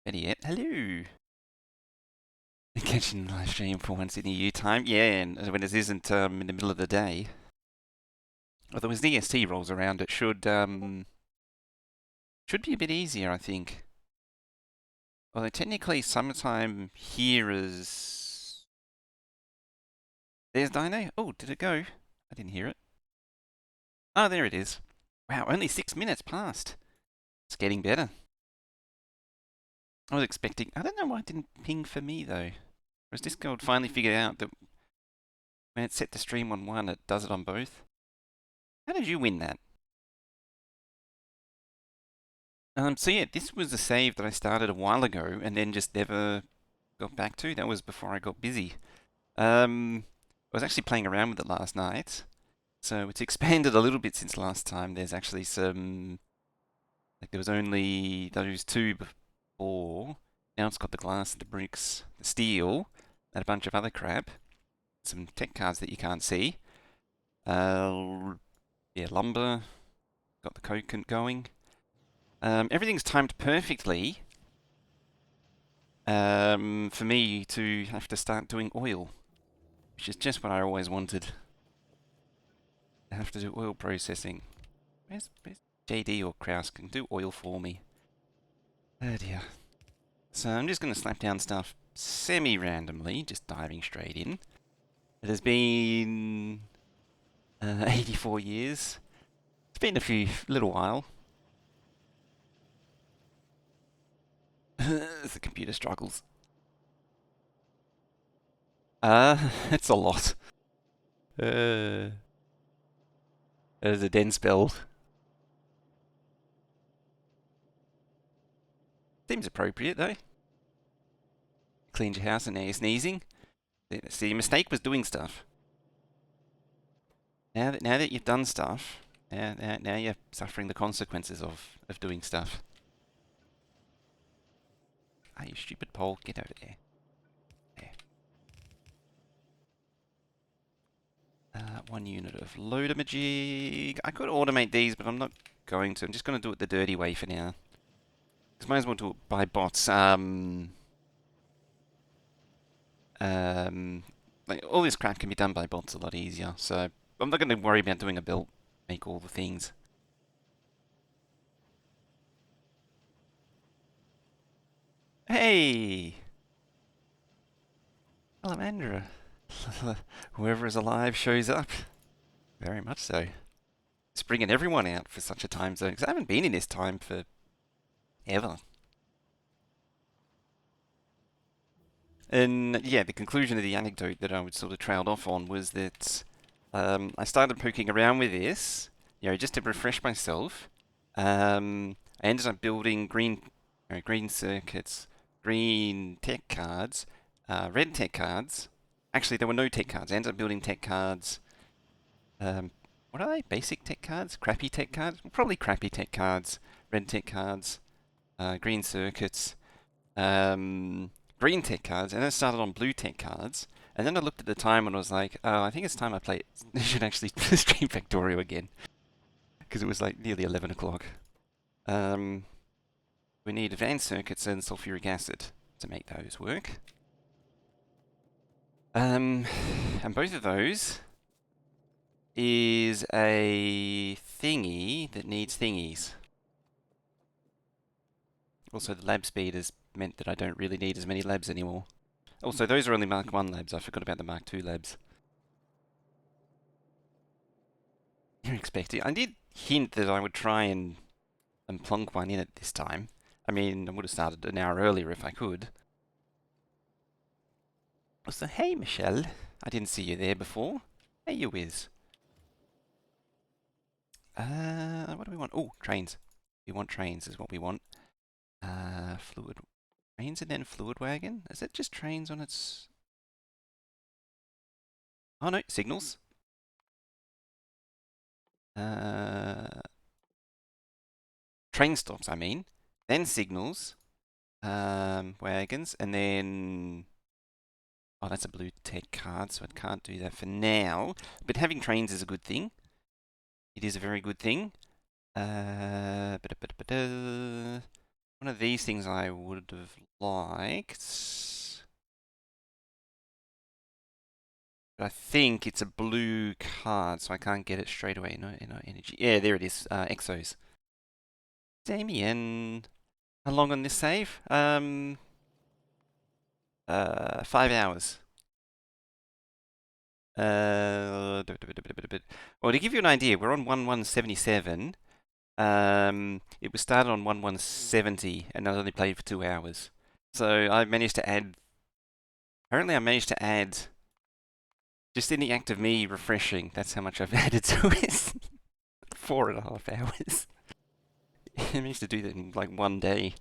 Better yet, hello. Catching the live stream for once in EU time. Yeah, and when it isn't in the middle of the day. Although as the EST rolls around, it should be a bit easier, I think. Although technically, summertime here is. There's Dino. Oh, did it go? I didn't hear it. Oh, there it is. Wow, only 6 minutes passed. It's getting better. I was expecting. I don't know why it didn't ping for me though. Was Discord finally figured out that when it's set to stream on one, it does it on both? How did you win that? So yeah, this was a save that I started a while ago and then just never got back to. That was before I got busy. I was actually playing around with it last night, so it's expanded a little bit since last time. There's actually some, like there was only those two before. Now it's got the glass, the bricks, the steel, and a bunch of other crap. Some tech cards that you can't see. Yeah, lumber. Got the coke going. Everything's timed perfectly for me to have to start doing oil, which is just what I always wanted. I have to do oil processing. Where's JD or Kraus can do oil for me? Oh dear. So I'm just going to slap down stuff semi-randomly, just diving straight in. It has been 84 years. It's been a little while. The computer struggles. It's a lot. It is a dense build. Seems appropriate though. Cleaned your house and now you're sneezing. See, your mistake was doing stuff. Now that you've done stuff, now you're suffering the consequences of doing stuff. Ah, you stupid pole, get over there. There. 1 unit of loader magic. I could automate these, but I'm not going to. I'm just going to do it the dirty way for now. Because might as well do it by bots. Like all this crap can be done by bots a lot easier. So I'm not going to worry about doing a build, make all the things. Hey! Salamandra. Whoever is alive shows up. Very much so. It's bringing everyone out for such a time zone. Because I haven't been in this time for ever. And yeah, the conclusion of the anecdote that I would sort of trailed off on was that I started poking around with this, just to refresh myself. I ended up building green circuits, green tech cards, red tech cards. Actually, there were no tech cards. I ended up building tech cards. What are they? Basic tech cards? Crappy tech cards? Probably crappy tech cards. Red tech cards. Green circuits. Green tech cards. And then I started on blue tech cards. And then I looked at the time and I was like, oh, I think it's time I should actually stream Factorio again. Because it was like nearly 11 o'clock. We need advanced circuits and sulfuric acid to make those work. And both of those is a thingy that needs thingies. Also, the lab speed has meant that I don't really need as many labs anymore. Also, those are only Mark 1 labs. I forgot about the Mark 2 labs. You're expecting... I did hint that I would try and plonk one in at this time. I mean, I would have started an hour earlier if I could. So, hey, Michelle. I didn't see you there before. Hey, you whiz. What do we want? Oh, trains. We want trains is what we want. Fluid trains and then fluid wagon. Is it just trains on its... Oh no, signals. Train stops, I mean. Then signals. Wagons. And then... Oh, that's a blue tech card, so I can't do that for now. But having trains is a good thing. It is a very good thing. What One of these things I would have liked. But I think it's a blue card, so I can't get it straight away. No, no energy. Yeah, there it is. Exos. Damien. How long on this save? 5 hours. Well, to give you an idea, we're on 1177. It was started on 1170, and I only played for 2 hours. So I managed to add. Apparently, I managed to add. Just in the act of me refreshing, that's how much I've added to it. 4.5 hours. I managed to do that in like one day.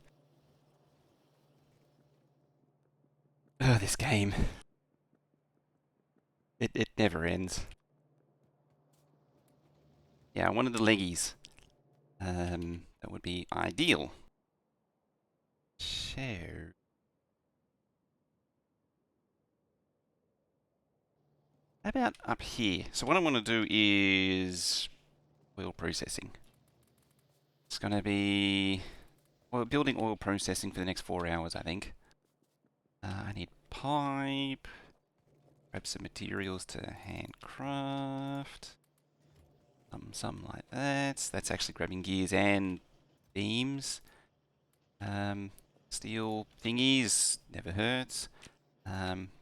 Oh, this game. It never ends. Yeah, I wanted the leggies. That would be ideal. Share. How about up here? So what I want to do is oil processing. It's going to be building oil processing for the next 4 hours, I think. I need pipe. Grab some materials to handcraft. Some like that. That's actually grabbing gears and beams. Steel thingies never hurts.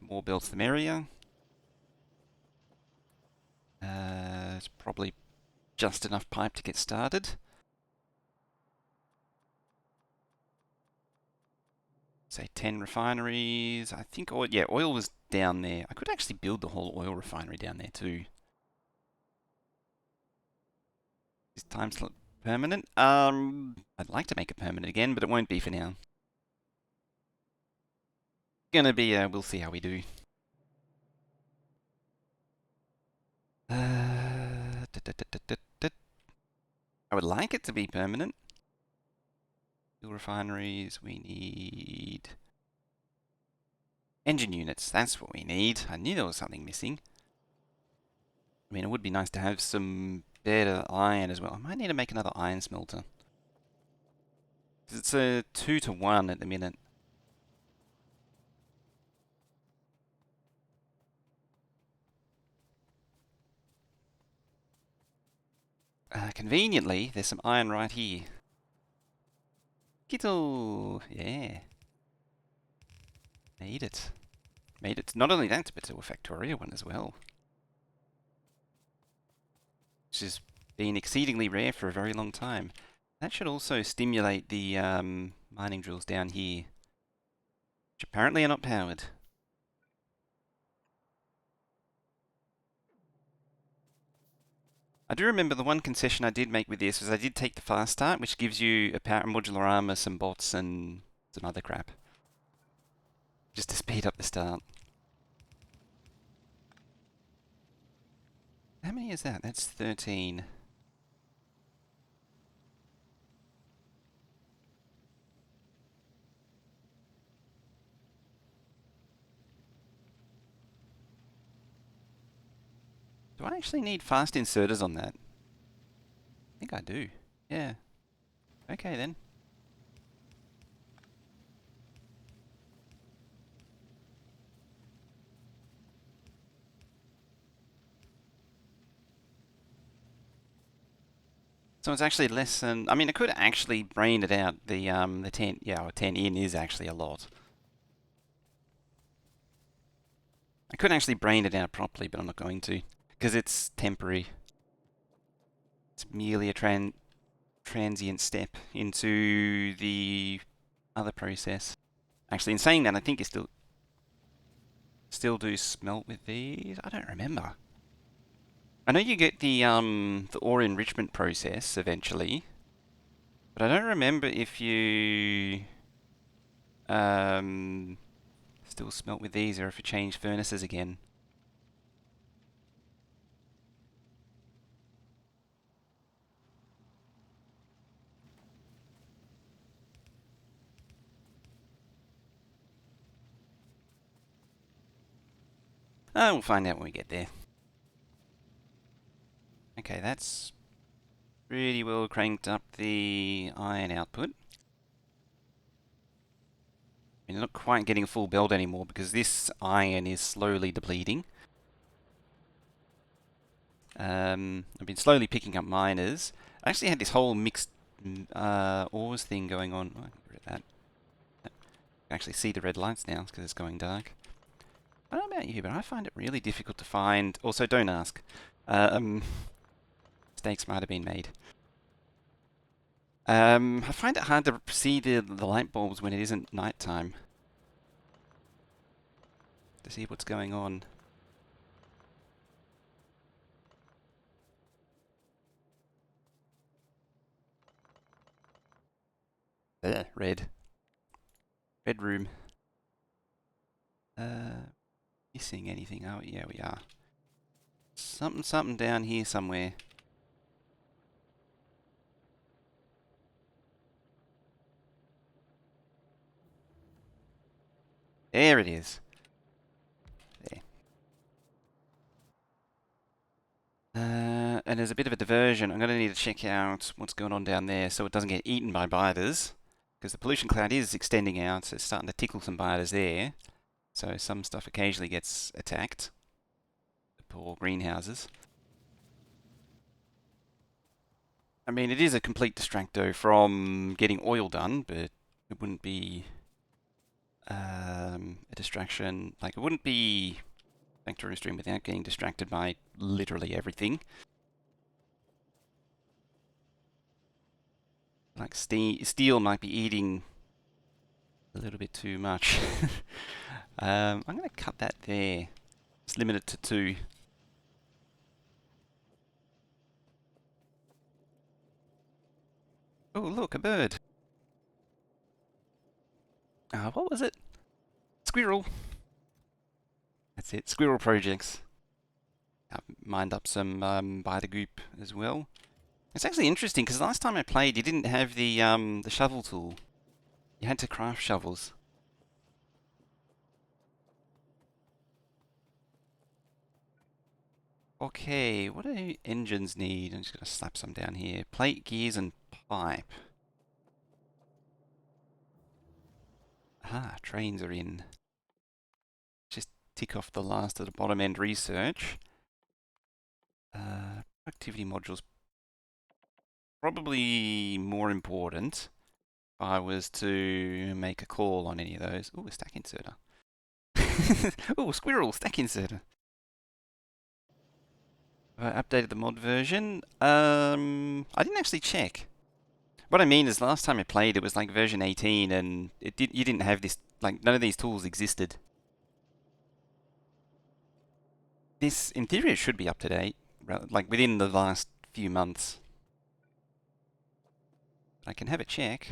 More belts the merrier. It's probably just enough pipe to get started. Say 10 refineries. I think oil, yeah, oil was down there. I could actually build the whole oil refinery down there too. Is time slot permanent? I'd like to make it permanent again, but it won't be for now. Gonna be, we'll see how we do. I would like it to be permanent. Fuel refineries, we need engine units. That's what we need. I knew there was something missing. I mean, it would be nice to have some better iron as well. I might need to make another iron smelter. It's a 2-to-1 at the minute. Conveniently, there's some iron right here. Kittle! Yeah. Made it. Made it. Not only that, but to a Factorio one as well. Which has been exceedingly rare for a very long time. That should also stimulate the mining drills down here. Which apparently are not powered. I do remember the one concession I did make with this was I did take the fast start, which gives you a power modular armor, some bots, and some other crap. Just to speed up the start. How many is that? That's 13. Do I actually need fast inserters on that? I think I do. Yeah. Okay then. So it's actually less than. I mean, I could actually brain it out. The 10, yeah, 10 in is actually a lot. I could actually brain it out properly, but I'm not going to because it's temporary. It's merely a transient step into the other process. Actually, in saying that, I think you still do smelt with these. I don't remember. I know you get the ore enrichment process eventually, but I don't remember if you um still smelt with these or if you change furnaces again. Oh, we'll find out when we get there. Okay, that's pretty well cranked up the iron output. You're not quite getting a full build anymore because this iron is slowly depleting. I've been slowly picking up miners. I actually had this whole mixed ores thing going on. Oh, I can get rid of that. I can actually see the red lights now because it's going dark. I don't know about you, but I find it really difficult to find. Also, don't ask. Mistakes might have been made. I find it hard to see the light bulbs when it isn't nighttime. To see what's going on. There, red. Red room. Missing anything? Oh, yeah, we are. Something down here somewhere. There it is. There. And there's a bit of a diversion. I'm going to need to check out what's going on down there so it doesn't get eaten by biters. Because the pollution cloud is extending out, so it's starting to tickle some biters there. So some stuff occasionally gets attacked. The poor greenhouses. I mean, it is a complete distracto from getting oil done, but it wouldn't be a distraction. Like, it wouldn't be Factory Stream without getting distracted by literally everything. Like, steel might be eating a little bit too much. I'm going to cut that there. Let's limit it to 2. Oh, look, a bird. What was it? Squirrel. That's it, squirrel projects. I've mined up some biter goop as well. It's actually interesting because last time I played, you didn't have the shovel tool. You had to craft shovels. Okay, what do engines need? I'm just going to slap some down here. Plate, gears, and pipe. Ah, trains are in. Just tick off the last of the bottom end research. Productivity modules probably more important if I was to make a call on any of those. Ooh, a stack inserter. Ooh, squirrel, stack inserter. I updated the mod version. I didn't actually check. What I mean is, last time I played, it was like version 18, and you didn't have this. Like, none of these tools existed. This, in theory, it should be up to date, like within the last few months. I can have a check,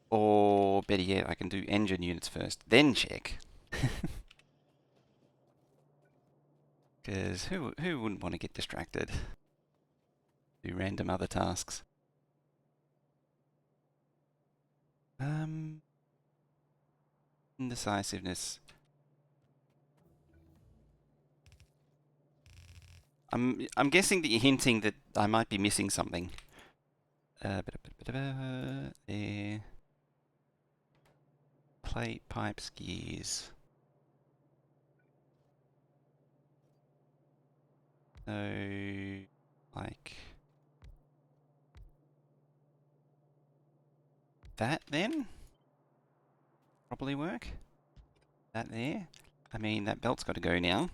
or better yet, I can do engine units first, then check. Because who wouldn't want to get distracted? Do random other tasks. Indecisiveness. I'm guessing that you're hinting that I might be missing something. There. Plate, pipes, gears. So, like that then? Probably work. That there. I mean, that belt's got to go now.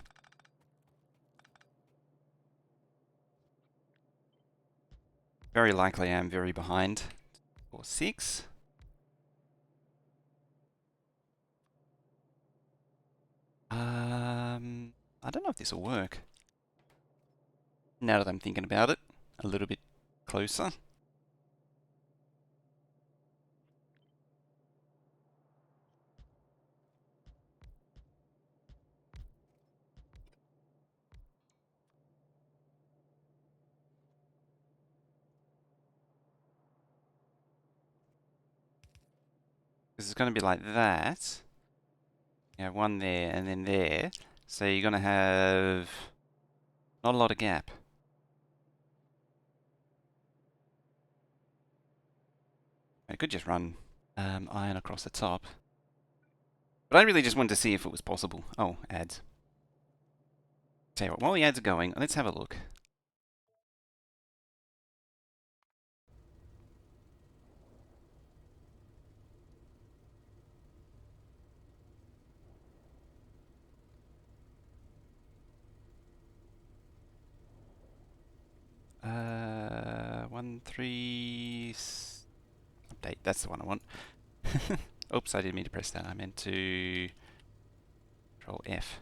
Very likely I am very behind. Or 6. I don't know if this will work. Now that I'm thinking about it, a little bit closer. Because it's going to be like that. You have one there and then there. So you're going to have not a lot of gap. I could just run iron across the top. But I really just wanted to see if it was possible. Oh, ads. Tell you what, while the ads are going, let's have a look. One, three... Update, that's the one I want. Oops, I didn't mean to press that. I meant to... Control F.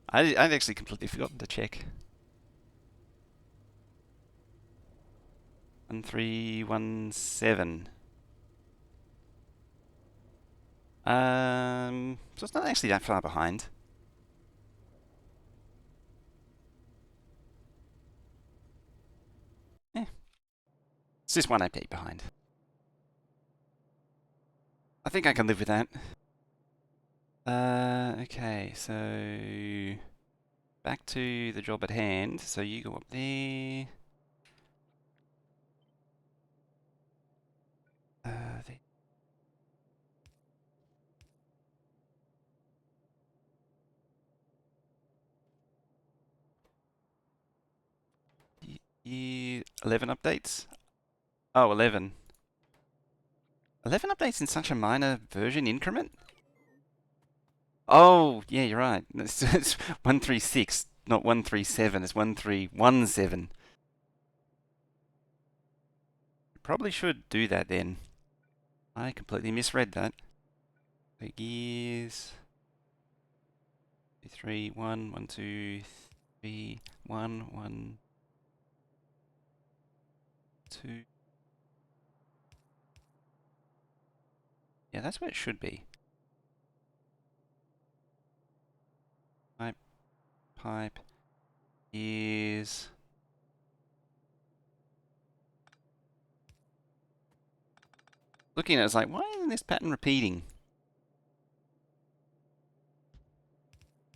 I'd actually completely forgotten to check. 1317. So it's not actually that far behind. Yeah. It's just one update behind. I think I can live with that. Okay, so back to the job at hand. So you go up there. There. Year 11 updates? Oh, 11. 11 updates in such a minor version increment? Oh, yeah, you're right. It's 136, not 137. It's 1317. Probably should do that then. I completely misread that. So gears. 2, 3, 1, 1, 2, 3, 1, 1, 2. Yeah, that's where it should be. Pipe, pipe, gears. Looking at it, it's like, why isn't this pattern repeating?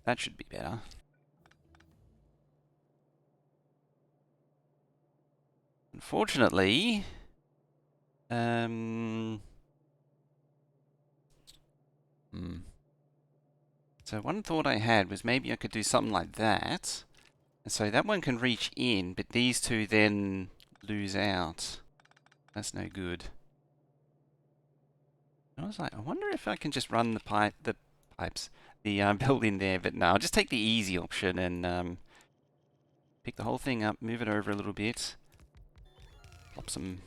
That should be better. Unfortunately, So one thought I had was maybe I could do something like that. And so that one can reach in, but these two then lose out. That's no good. I was like, I wonder if I can just run the pipes, the build in there, but no, I'll just take the easy option and pick the whole thing up, move it over a little bit, plop some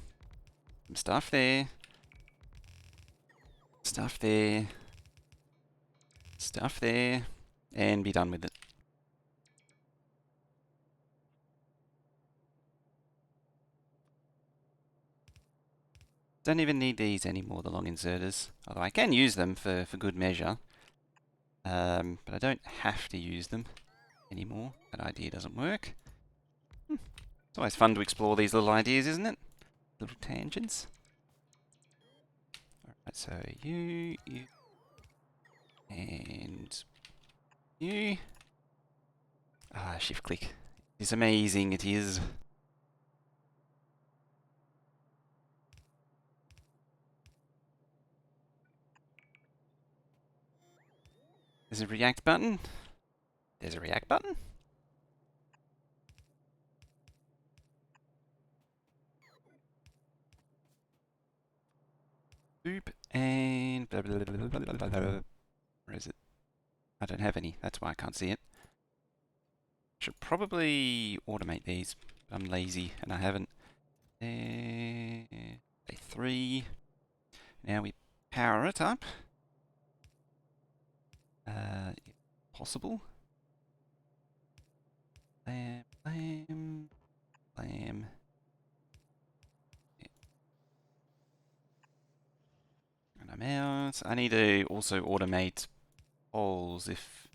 stuff there, stuff there, stuff there, and be done with it. Don't even need these anymore, the long inserters, although I can use them for good measure. But I don't have to use them anymore. That idea doesn't work. It's always fun to explore these little ideas, isn't it? Little tangents. Alright, so you, and you. Ah, shift click. It's amazing, it is. There's a react button. There's a react button. Boop, and blah, blah, blah, blah, blah, blah, blah. Where is it? I don't have any, that's why I can't see it. Should probably automate these. I'm lazy and I haven't. There, say 3. Now we power it up. If possible. Lamb, lamb, lamb. And I'm out. I need to also automate polls if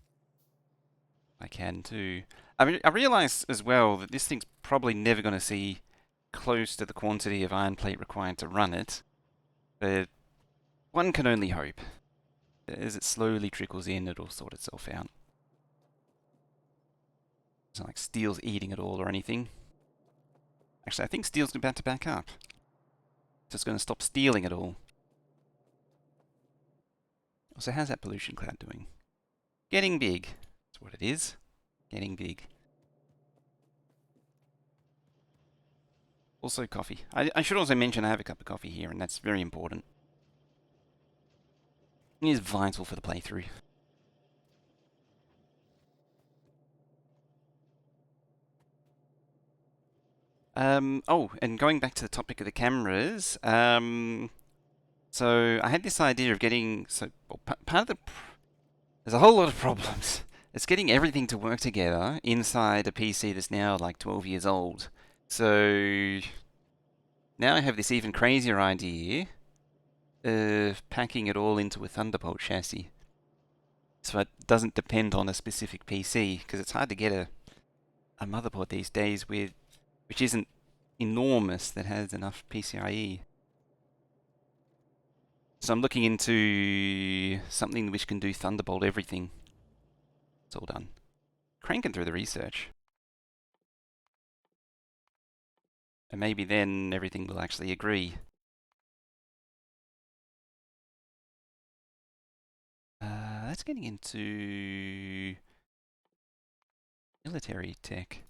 I can too. I mean, I realise as well that this thing's probably never going to see close to the quantity of iron plate required to run it, but one can only hope. As it slowly trickles in, it'll sort itself out. It's not like steel's eating it all or anything. Actually, I think steel's about to back up. Just going to stop stealing it all. So how's that pollution cloud doing? Getting big. That's what it is. Getting big. Also coffee. I should also mention I have a cup of coffee here, and that's very important. It is vital for the playthrough. Oh, and going back to the topic of the cameras, so I had this idea of getting, well, part of there's a whole lot of problems. It's getting everything to work together inside a PC that's now like 12 years old. So now I have this even crazier idea of packing it all into a Thunderbolt chassis. So it doesn't depend on a specific PC, because it's hard to get a motherboard these days which isn't enormous that has enough PCIe. So I'm looking into something which can do Thunderbolt everything. It's all done. Cranking through the research. And maybe then everything will actually agree. That's getting into military tech.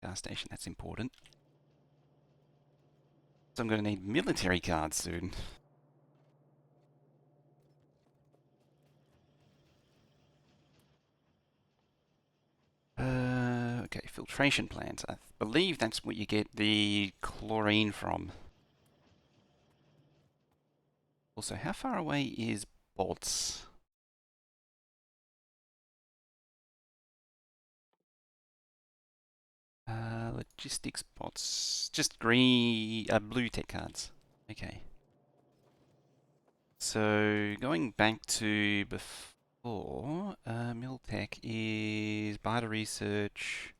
Gas station, that's important. So I'm going to need military cards soon. Okay, filtration plants. I believe that's what you get the chlorine from. Also, how far away is Bolts? Logistics bots. Just blue tech cards. Okay. So, going back to before, Miltech is Beta Research.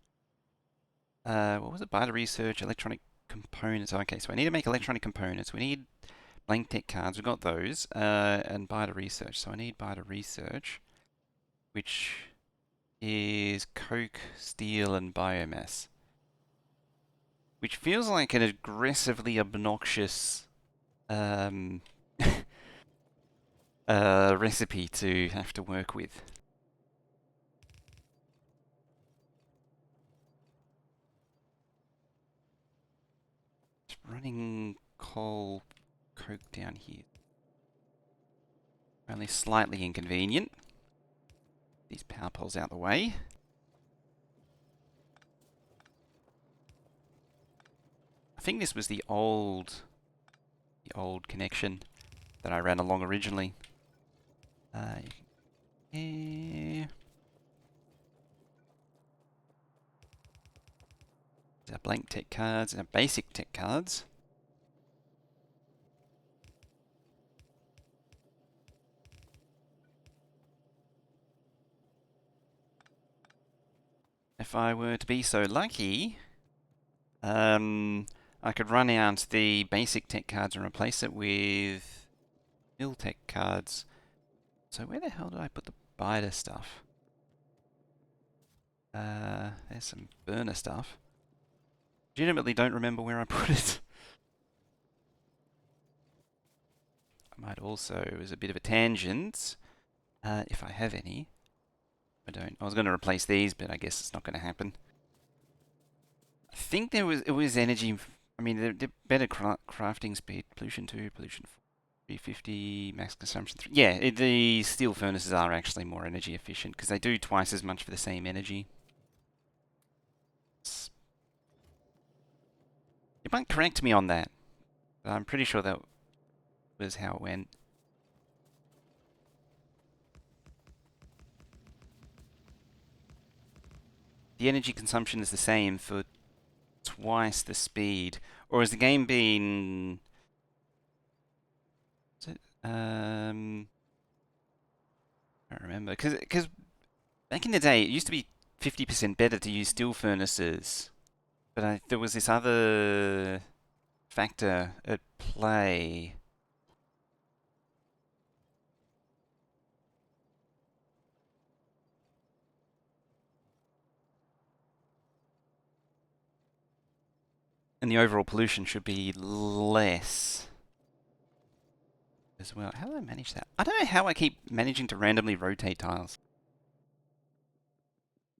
What was it? Beta Research, electronic components. Okay, so I need to make electronic components. We need blank tech cards. We've got those. And Beta Research. So I need Beta Research, which is coke, steel, and biomass. Which feels like an aggressively obnoxious recipe to have to work with. Just running coal coke down here. Only slightly inconvenient. These power poles out the way. I think this was the old connection that I ran along originally. Yeah. Our blank tech cards, our basic tech cards. If I were to be so lucky, I could run out the basic tech cards and replace it with mil tech cards. So where the hell did I put the biter stuff? There's some burner stuff. Legitimately don't remember where I put it. I might also, as a bit of a tangent, if I have any. I don't. I was going to replace these, but I guess it's not going to happen. I think it was energy. I mean, they're better crafting speed. Pollution 2, pollution 4, 350, max consumption 3. Yeah, the steel furnaces are actually more energy efficient because they do twice as much for the same energy. You might correct me on that, but I'm pretty sure that was how it went. The energy consumption is the same for twice the speed, or has the game been? Is it? I don't remember because back in the day it used to be 50% better to use steel furnaces, but there was this other factor at play. And the overall pollution should be less as well. How do I manage that? I don't know how I keep managing to randomly rotate tiles.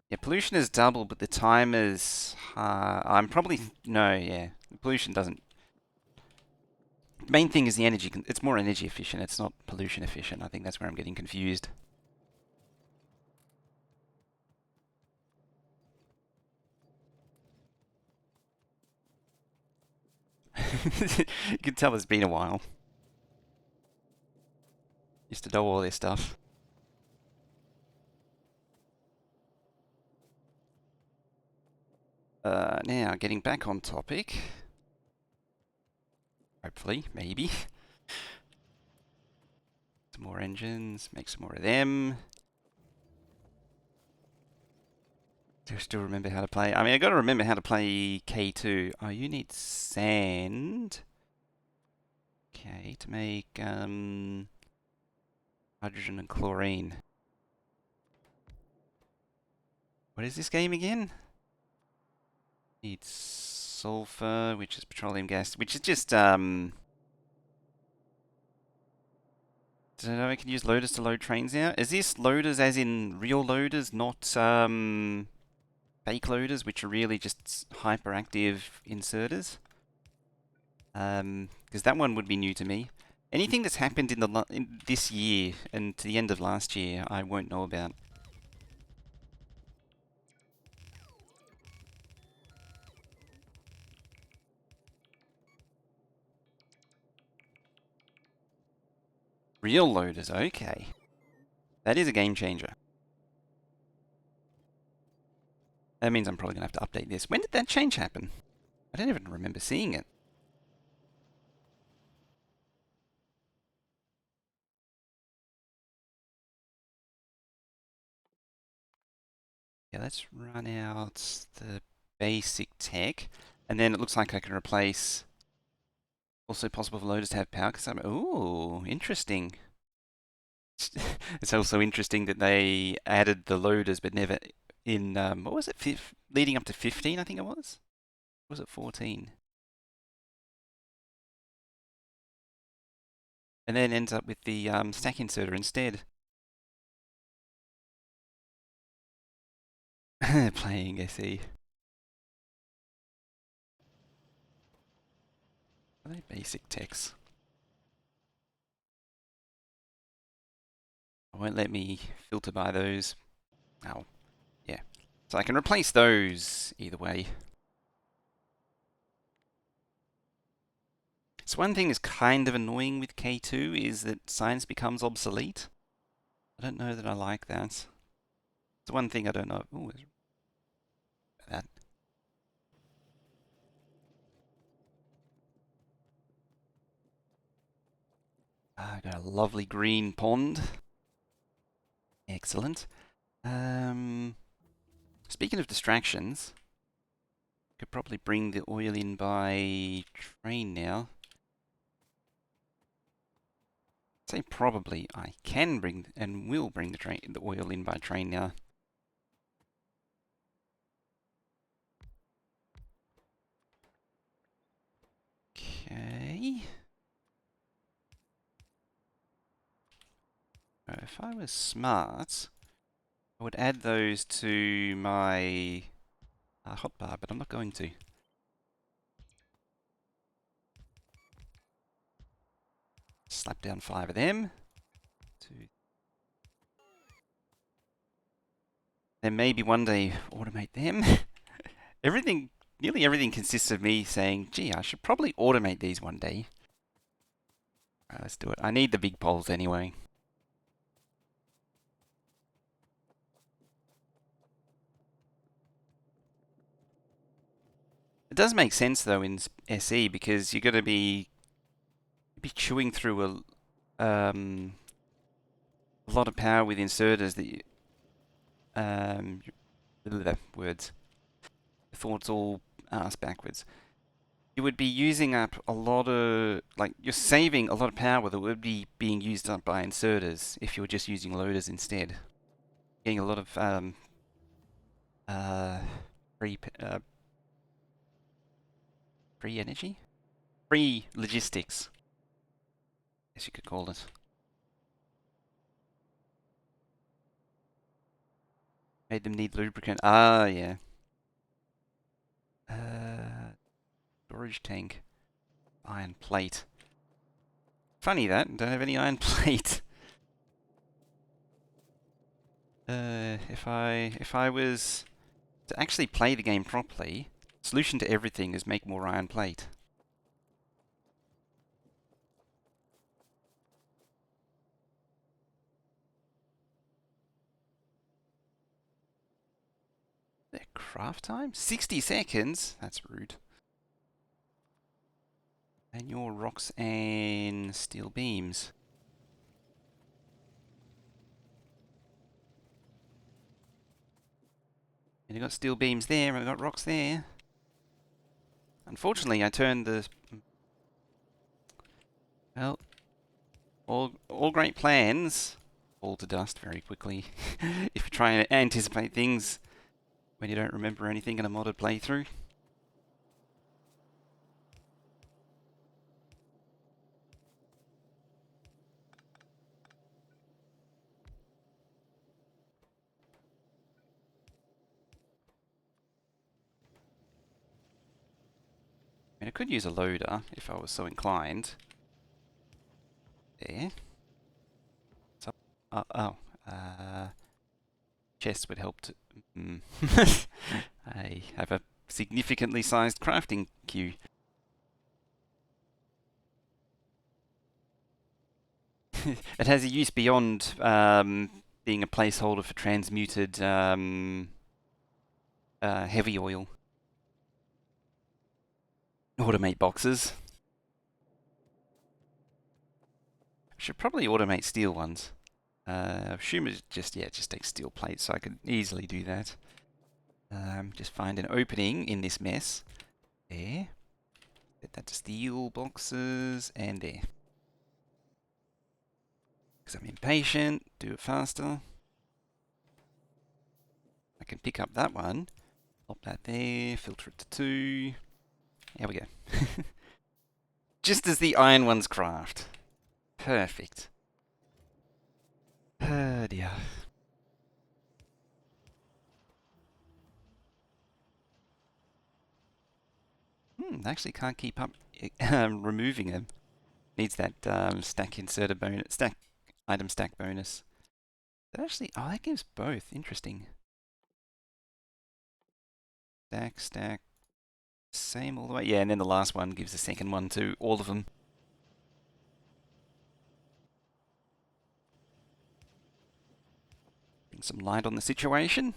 Yeah, pollution is double, but the time is... I'm probably... No, yeah. Pollution doesn't... The main thing is the energy. It's more energy efficient. It's not pollution efficient. I think that's where I'm getting confused. You can tell it's been a while. Used to know all this stuff. Now, getting back on topic. Hopefully, maybe. Some more engines, make some more of them. Do I still remember how to play? I mean, I gotta remember how to play K2. Oh, you need sand. Okay, to make hydrogen and chlorine. What is this game again? Needs sulfur, which is petroleum gas, which is just don't know, I can use loaders to load trains now. Is this loaders as in real loaders, not fake loaders, which are really just hyperactive inserters? Because that one would be new to me. Anything that's happened in this year and to the end of last year, I won't know about. Real loaders, okay. That is a game changer. That means I'm probably going to have to update this. When did that change happen? I don't even remember seeing it. Yeah, let's run out the basic tech. And then it looks like I can replace... Also possible for loaders to have power because I'm... Ooh, interesting. It's also interesting that they added the loaders but never in... what was it? Leading up to 15, I think it was? Or was it 14? And then ends up with the stack inserter instead. Playing SE. Are they basic techs? It won't let me filter by those. Oh, yeah. So I can replace those either way. So one thing that's kind of annoying with K2 is that science becomes obsolete. I don't know that I like that. It's one thing I don't know. Ooh, that. I got a lovely green pond. Excellent. Speaking of distractions, could probably bring the oil in by train now. Say probably. I can bring and will bring the oil in by train now. Okay. If I was smart, I would add those to my hotbar, but I'm not going to. Slap down 5 of them. 2. Then maybe one day automate them. Nearly everything consists of me saying, gee, I should probably automate these one day. Alright, let's do it. I need the big poles anyway. It does make sense though in SE because you're going to be chewing through a lot of power with inserters that you, the words, thoughts all ass backwards. You would be using up a lot of, like, you're saving a lot of power that would be being used up by inserters if you were just using loaders instead. Getting a lot of free Free energy? Free logistics, as you could call it. Made them need lubricant. Ah, yeah. Storage tank. Iron plate. Funny that, don't have any iron plate. If I was to actually play the game properly, solution to everything is make more iron plate. Their craft time? 60 seconds? That's rude. And your rocks and steel beams. And you got steel beams there, and I got rocks there. Unfortunately, I turned the... Well, all great plans fall to dust very quickly. If you try and anticipate things when you don't remember anything in a modded playthrough. I mean, I could use a loader if I was so inclined. There. So, chest would help to... I have a significantly sized crafting queue. It has a use beyond being a placeholder for transmuted heavy oil. Automate boxes. Should probably automate steel ones. Assume it just takes steel plates, so I could easily do that. Just find an opening in this mess. There. Set that to steel boxes, and there. Because I'm impatient, do it faster. I can pick up that one, pop that there, filter it to 2. There we go. Just as the iron ones craft. Perfect. Oh dear. Actually can't keep up removing them. Needs that stack inserter bonus, stack item stack bonus. That actually, oh, that gives both. Interesting. Stack, same all the way. Yeah, and then the last one gives the second one to all of them. Bring some light on the situation.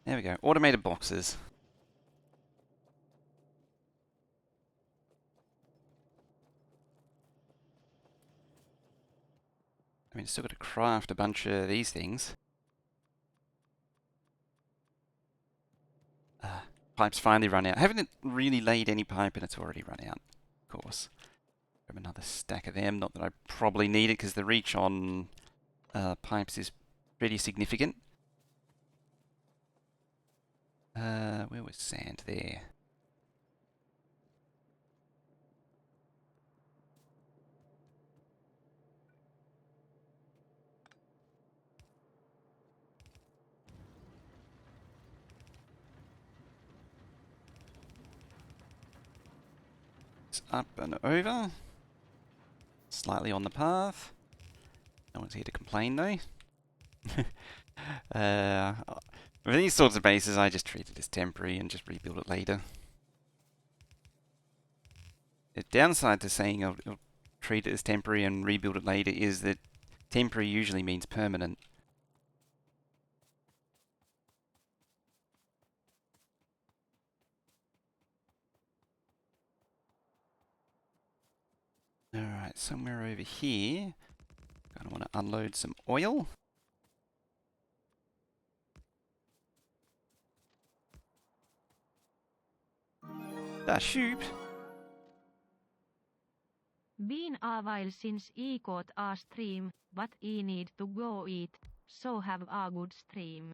There we go. Automated boxes. I mean, still got to craft a bunch of these things. Pipe's finally run out. I haven't really laid any pipe and it's already run out, of course. Grab another stack of them. Not that I probably need it because the reach on pipes is pretty significant. Where was sand? There. It's up and over. Slightly on the path. No one's here to complain though. With these sorts of bases, I just treat it as temporary and just rebuild it later. The downside to saying I'll treat it as temporary and rebuild it later is that temporary usually means permanent. Alright, somewhere over here, I want to unload some oil. Da shoot. Been a while since I caught a stream, but I need to go eat, so have a good stream.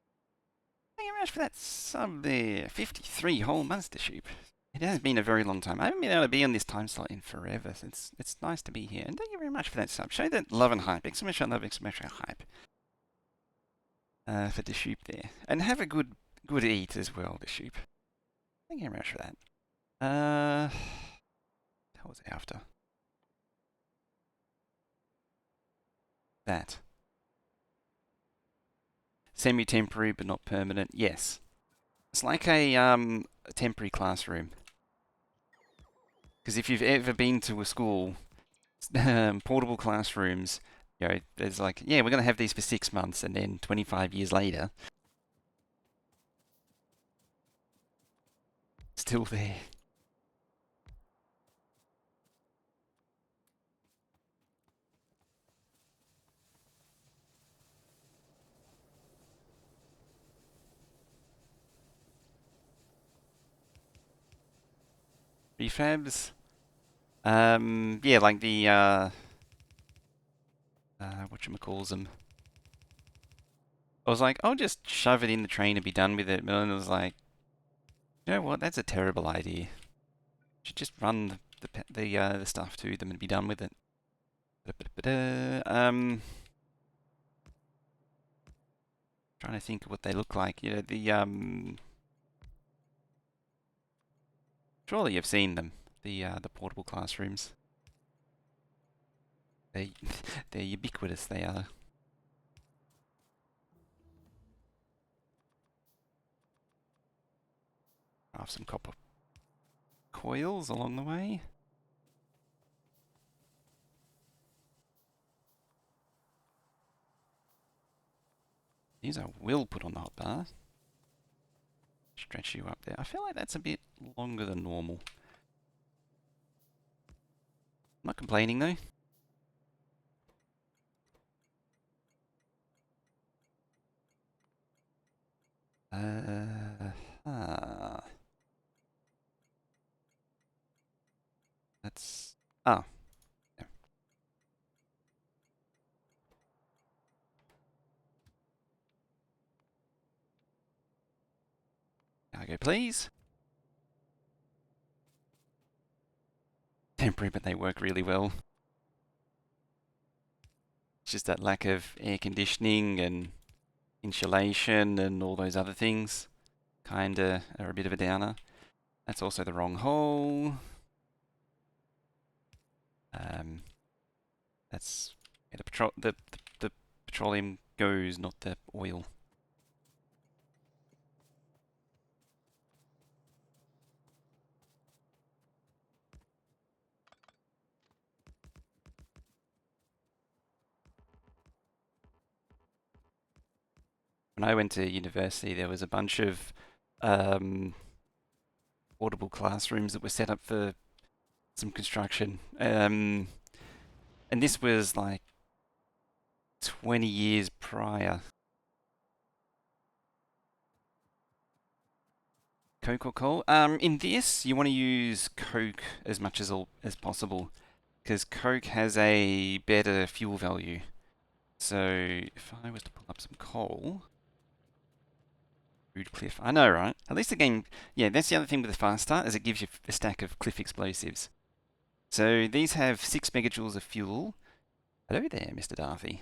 Thank you very much for that sub there. 53 whole months to shoot. It has been a very long time. I haven't been able to be on this time slot in forever. So it's nice to be here. And thank you very much for that sub. Show that love and hype. Exclamation love, exclamation hype. For the shoot there. And have a good eat as well, the shoot. Thank you very much for that. What was after? That. Semi-temporary but not permanent. Yes. It's like a temporary classroom. Because if you've ever been to a school, portable classrooms, you know, there's like, yeah, we're going to have these for 6 months, and then 25 years later, still there. Refabs? Yeah, like the, whatchamacalls them. I was like, I'll just shove it in the train and be done with it. But then I was like, you know what? That's a terrible idea. You should just run the stuff to them and be done with it. Trying to think of what they look like. You know, surely you've seen them. The portable classrooms. They're ubiquitous. They are. Have some copper coils along the way. These I will put on the hotbar. Stretch you up there. I feel like that's a bit longer than normal. I'm not complaining though. That's yeah. Go please. Temporary, but they work really well. It's just that lack of air conditioning and insulation and all those other things kinda are a bit of a downer. That's also the wrong hole. That's yeah, the petroleum goes, not the oil. When I went to university, there was a bunch of portable classrooms that were set up for some construction. And this was like 20 years prior. Coke or coal? In this, you want to use Coke as much as possible, because Coke has a better fuel value. So if I was to pull up some coal, Rude Cliff. I know, right? At least the game, yeah, that's the other thing with the fast start, is it gives you a stack of cliff explosives. So these have 6 megajoules of fuel. Hello there, Mr. Darthy.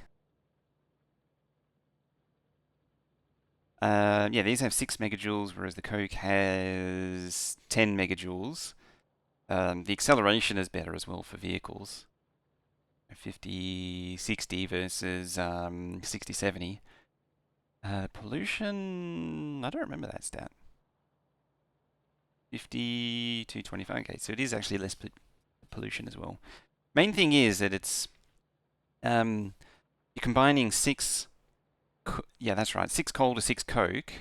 Yeah, these have 6 megajoules, whereas the Coke has 10 megajoules. The acceleration is better as well for vehicles. 50-60 versus 60-70. Pollution, I don't remember that stat. 50 to 25. Okay, so it is actually less pollution as well. Main thing is that it's you're combining 6. Yeah, that's right. 6 coal to 6 coke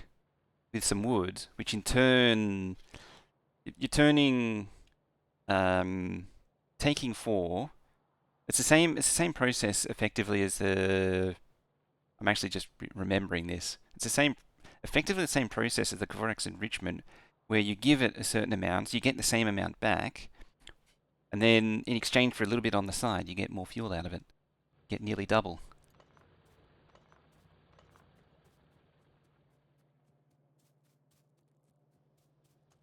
with some wood, which in turn you're turning taking 4. It's the same process effectively as the. I'm actually just remembering this. It's effectively the same process as the Forex enrichment, where you give it a certain amount, so you get the same amount back, And then in exchange for a little bit on the side, you get more fuel out of it. Get nearly double.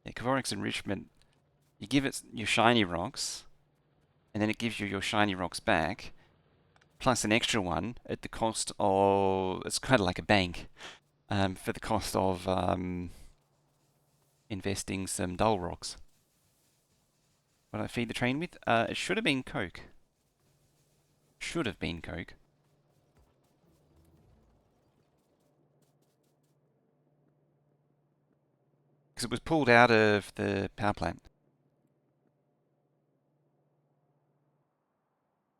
Yeah, Kvorik's enrichment, you give it your shiny rocks, and then it gives you your shiny rocks back, plus an extra one at the cost of, it's kind of like a bank, for the cost of investing some dull rocks. What did I feed the train with? It should have been Coke. Should have been Coke. Because it was pulled out of the power plant.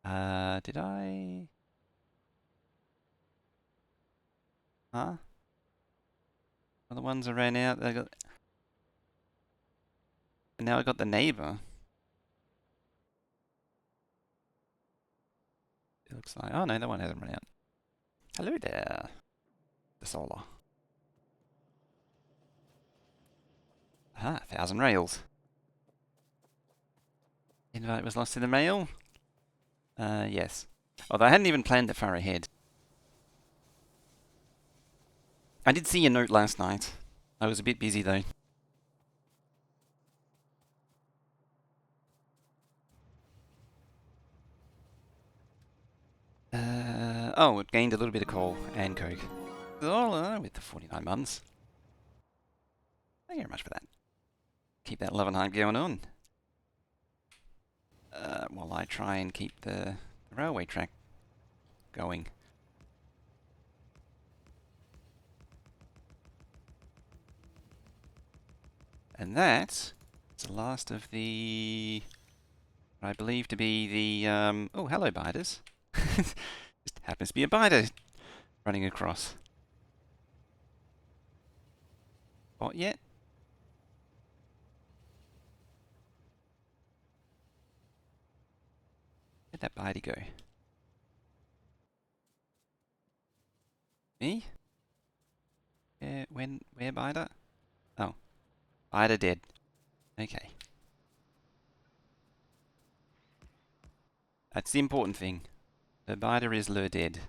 Did I? Huh? Well, the ones I ran out, they got... And now I got the neighbour. It looks like... Oh no, that one hasn't run out. Hello there. The solar. Ah, 1,000 rails. Invite was lost in the mail? Yes. Although I hadn't even planned that far ahead. I did see a note last night. I was a bit busy though. Oh, it gained a little bit of coal and coke. Oh, with the 49 months. Thank you very much for that. Keep that love and hype going on. While I try and keep the railway track going. And that is the last of the... what I believe to be the... oh, hello, biters. Just happens to be a biter running across. What yet? Where'd that biter go? Me? Where biter? Oh, biter dead. Okay. That's the important thing. The biter is lure dead.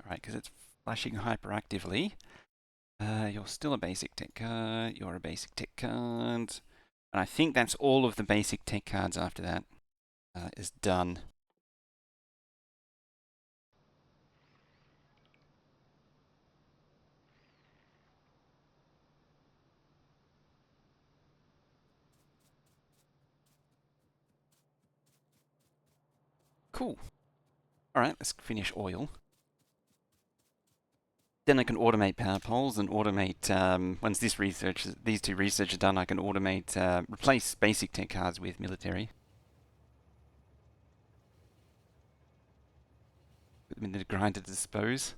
Alright, because it's flashing hyperactively. You're still a basic tech card. You're a basic tech card. And I think that's all of the basic tech cards after that is done. Cool. Alright, let's finish oil. Then I can automate power poles and automate, once these two research are done, I can automate, replace basic tech cards with military. Put them in the grinder to dispose.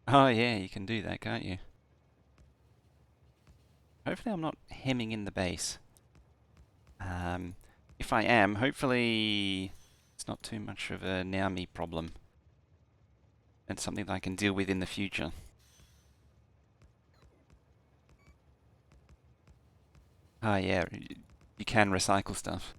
Oh yeah, you can do that, can't you? Hopefully I'm not hemming in the base. If I am, hopefully it's not too much of a now me problem. It's something that I can deal with in the future. Ah, yeah, you can recycle stuff.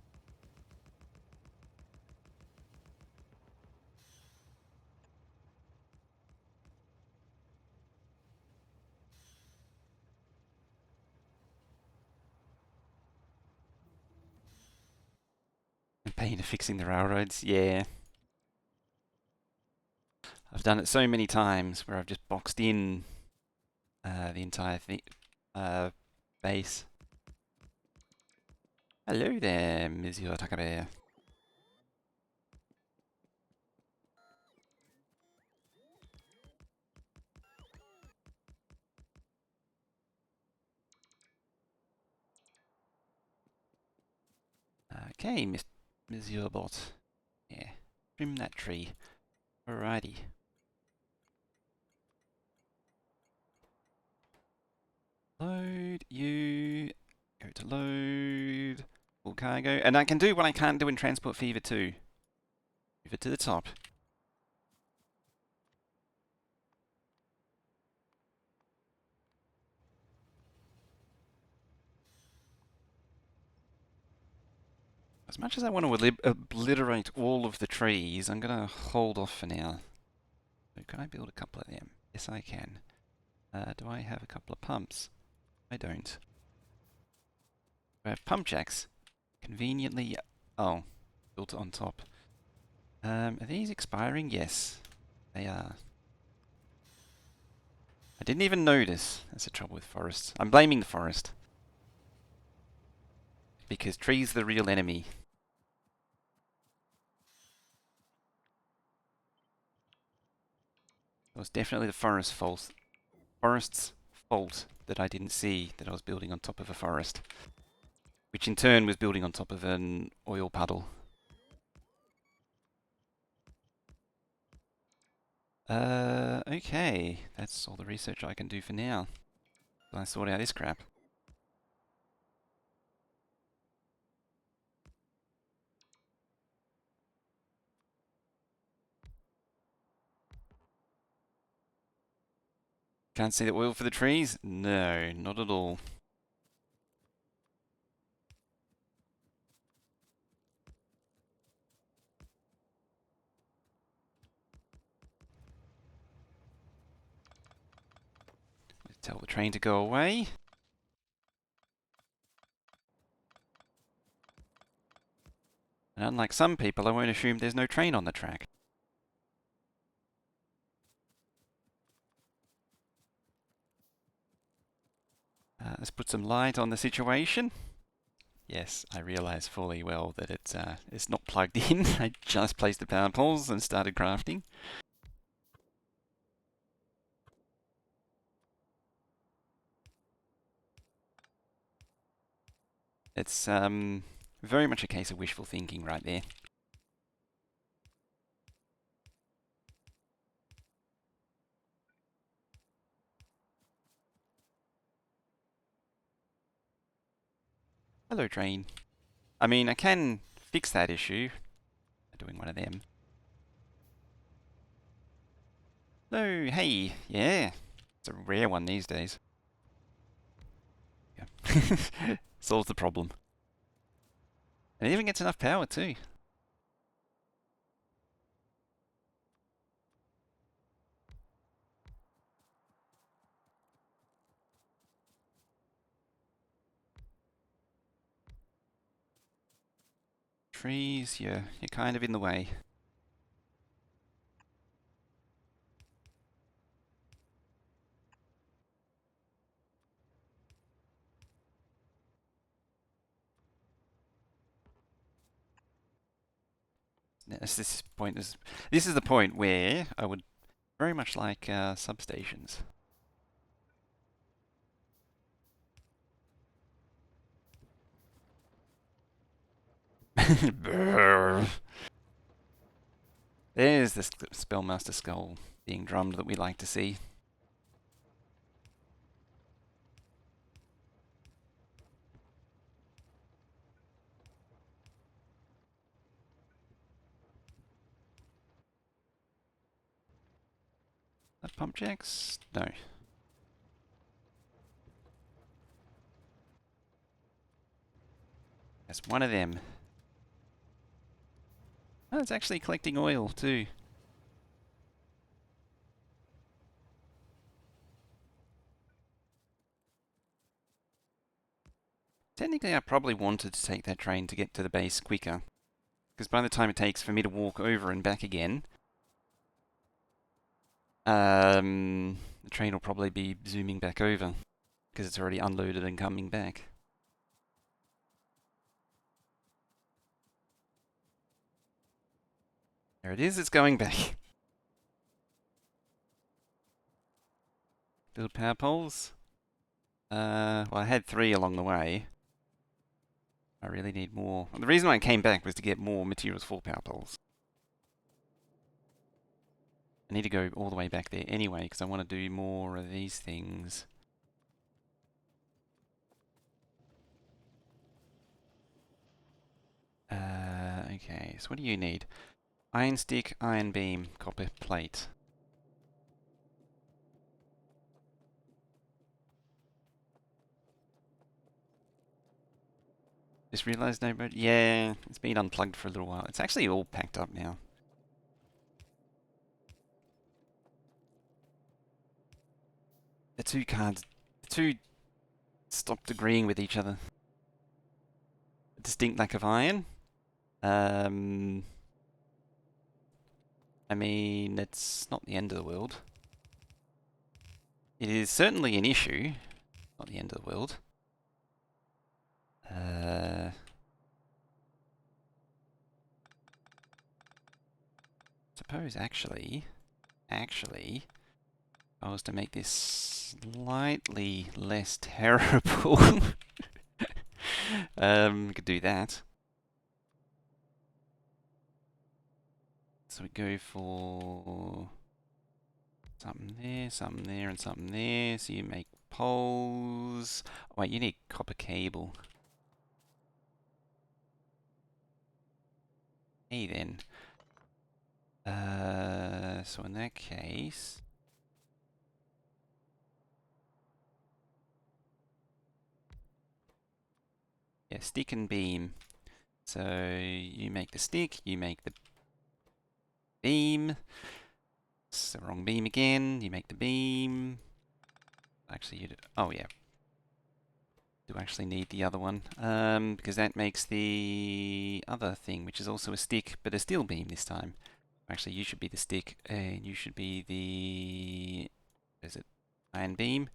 The pain of fixing the railroads, yeah. I've done it so many times where I've just boxed in the entire base. Hello there, Monsieur Takare. Okay, Monsieur Bot. Yeah, trim that tree. Alrighty. Load you. Go to load. Full cargo. And I can do what I can't do in Transport Fever 2. Move it to the top. As much as I want to obliterate all of the trees, I'm going to hold off for now. So can I build a couple of them? Yes, I can. Do I have a couple of pumps? I don't. I have pump jacks. Conveniently... Oh, built on top. Are these expiring? Yes, they are. I didn't even notice. That's the trouble with forests. I'm blaming the forest. Because trees are the real enemy. It was definitely the forest's fault that I didn't see that I was building on top of a forest. Which in turn was building on top of an oil puddle. Okay. That's all the research I can do for now. I sort out this crap. Can't see the oil for the trees? No, not at all. Let's tell the train to go away. And unlike some people, I won't assume there's no train on the track. Let's put some light on the situation. Yes, I realise fully well that it's not plugged in. I just placed the power poles and started crafting. It's very much a case of wishful thinking right there. Hello, train. I mean, I can fix that issue by doing one of them. No, hey, yeah. It's a rare one these days. Yeah. Solves the problem. And it even gets enough power too. Trees, you're kind of in the way. This is the point where I would very much like substations. There's the Spellmaster skull being drummed that we like to see. Pump jacks? No. That's one of them. Oh, it's actually collecting oil too. Technically, I probably wanted to take that train to get to the base quicker. Because by the time it takes for me to walk over and back again, the train will probably be zooming back over. Because it's already unloaded and coming back. There it is, it's going back. Build power poles. Well, I had 3 along the way. I really need more. The reason I came back was to get more materials for power poles. I need to go all the way back there anyway, because I want to do more of these things. Okay, so what do you need? Iron stick, iron beam, copper plate. Just realised no but yeah, it's been unplugged for a little while. It's actually all packed up now. The two stopped agreeing with each other. A distinct lack of iron. Um, I mean, it's not the end of the world. It is certainly an issue. Not the end of the world. Suppose actually, if I was to make this slightly less terrible, we could do that. So we go for something there, and something there. So you make poles. Oh, wait, you need copper cable. Hey then. So in that case, yeah, stick and beam. So you make the stick, you make the beam. It's the wrong beam again. You make the beam. Actually, oh yeah. Do actually need the other one, because that makes the other thing, which is also a stick, but a steel beam this time. Actually, you should be the stick, and you should be the... Is it iron beam?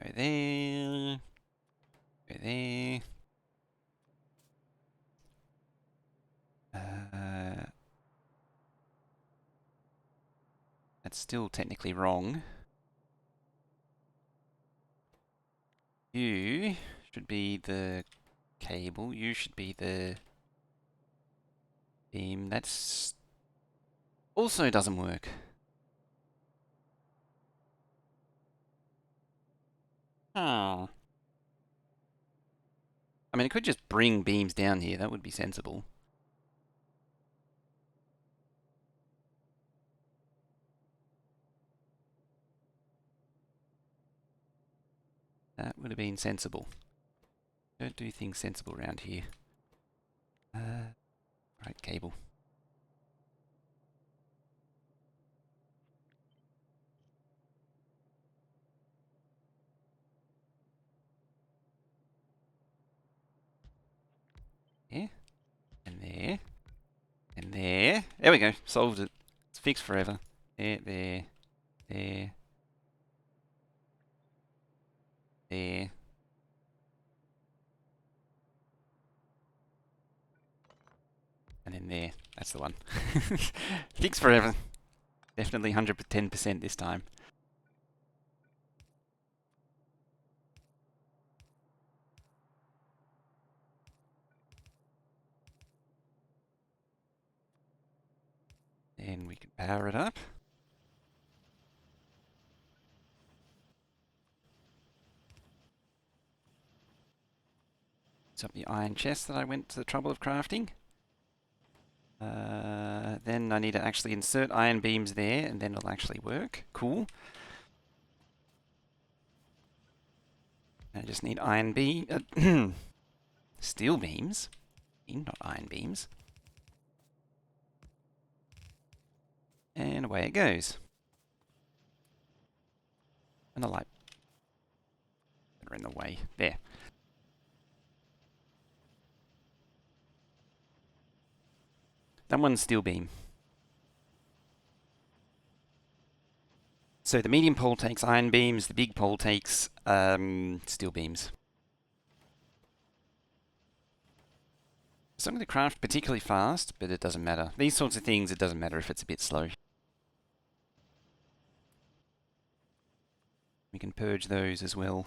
Go there. Go there. That's still technically wrong. You should be the cable. You should be the beam. That's also doesn't work. Oh. I mean, it could just bring beams down here. That would be sensible. That would have been sensible. Don't do things sensible around here. Right, cable. There, and there, and there. There we go. Solved it. It's fixed forever. There, there, there, there. And then there. That's the one. Fixed forever. Definitely 110% this time. Then we can power it up. It's up the iron chest that I went to the trouble of crafting. Then I need to actually insert iron beams there, and then it'll actually work. Cool. I just need iron beam, steel beams, not iron beams. And away it goes. And the light. They're in the way. There. That one's steel beam. So the medium pole takes iron beams, the big pole takes steel beams. So I'm going to craft particularly fast, but it doesn't matter. These sorts of things, it doesn't matter if it's a bit slow. We can purge those as well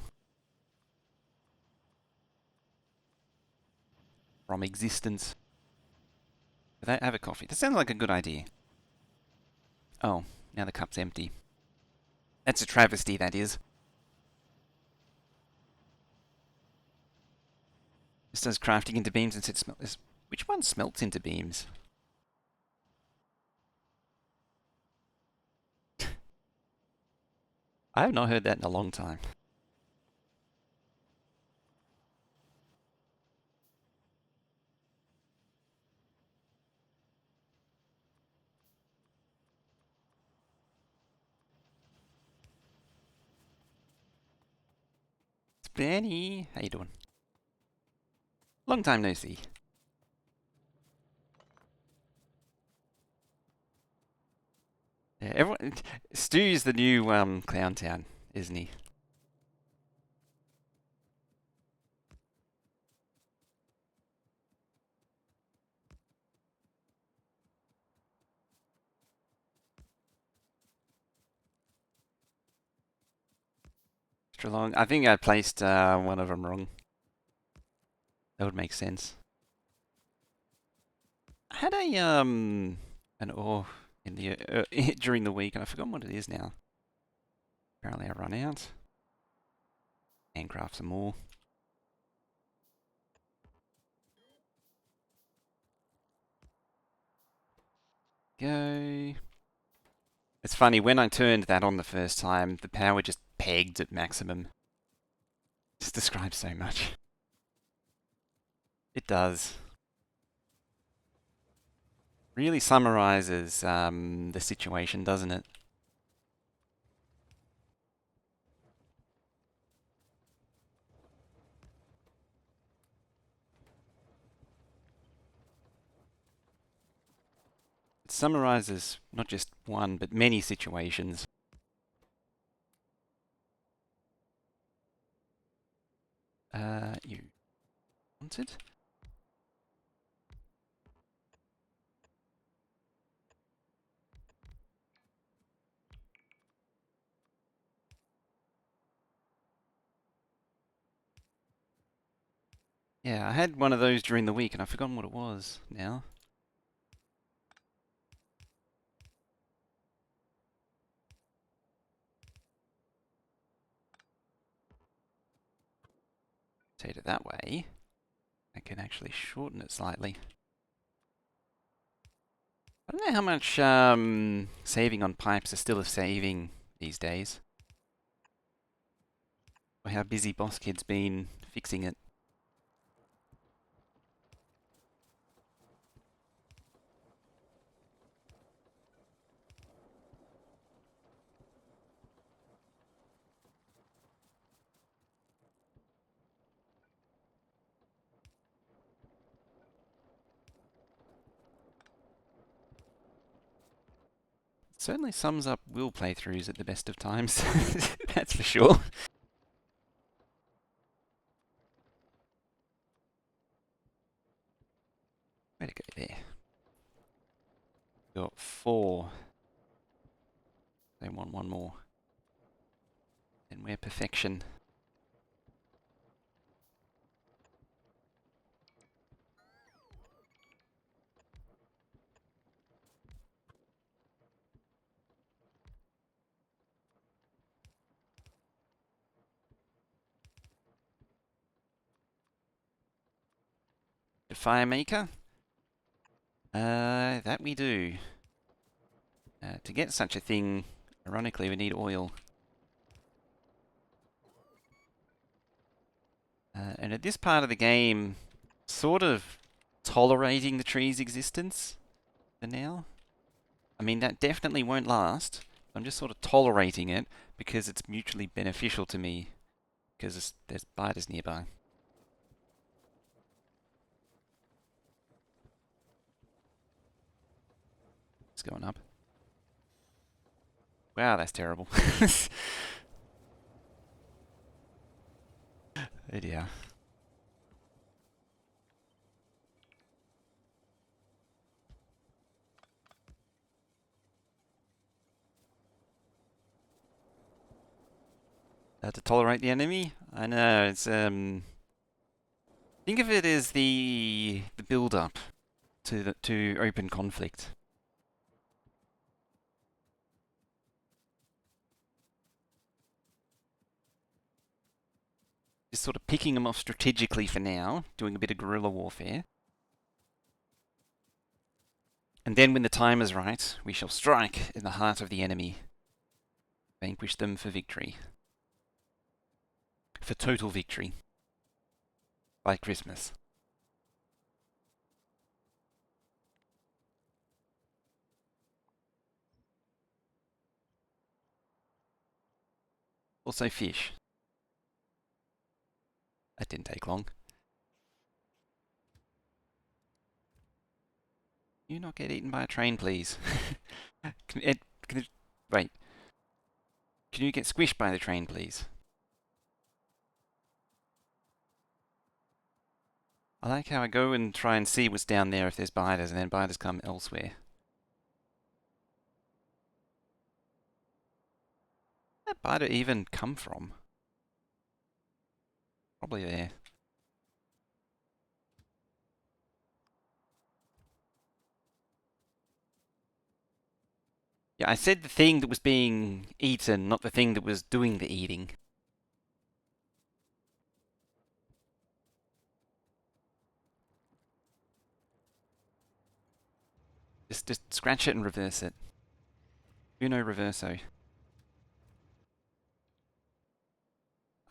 from existence. Without have a coffee. That sounds like a good idea. Oh, now the cup's empty. That's a travesty, that is. This does crafting into beams and said smelt this. Which one smelts into beams? I have not heard that in a long time. It's Benny. How you doing? Long time no see. Yeah, everyone. Stu's the new Clown Town, isn't he? Extra long. I think I placed one of them wrong. That would make sense. I had an ore in the during the week, and I've forgotten what it is now. Apparently, I run out. And craft some more. Go. It's funny, when I turned that on the first time, the power just pegged at maximum. This describes so much. It does. Really summarizes the situation, doesn't it? It summarizes not just one, but many situations. You wanted? Yeah, I had one of those during the week and I've forgotten what it was now. Rotate it that way. I can actually shorten it slightly. I don't know how much saving on pipes is still a saving these days. Or how busy Boss Kid's been fixing it. Certainly sums up Will playthroughs at the best of times. That's for sure. Way to go there. Got 4. They want one more. And we're perfection. The Fire Maker? That we do. To get such a thing, ironically, we need oil. And at this part of the game, sort of tolerating the tree's existence for now. I mean, that definitely won't last. I'm just sort of tolerating it because it's mutually beneficial to me because there's biters nearby. It's going up. Wow, that's terrible. Oh dear. To tolerate the enemy? I know, it's think of it as the build up to open conflict. Just sort of picking them off strategically for now, doing a bit of guerrilla warfare. And then when the time is right, we shall strike in the heart of the enemy. Vanquish them for victory. For total victory. By Christmas. Also fish. That didn't take long. You not get eaten by a train, please. Wait. Can you get squished by the train, please? I like how I go and try and see what's down there if there's biters, and then biters come elsewhere. Where'd that biter even come from? Probably there. Yeah, I said the thing that was being eaten, not the thing that was doing the eating. Just scratch it and reverse it. Uno reverso.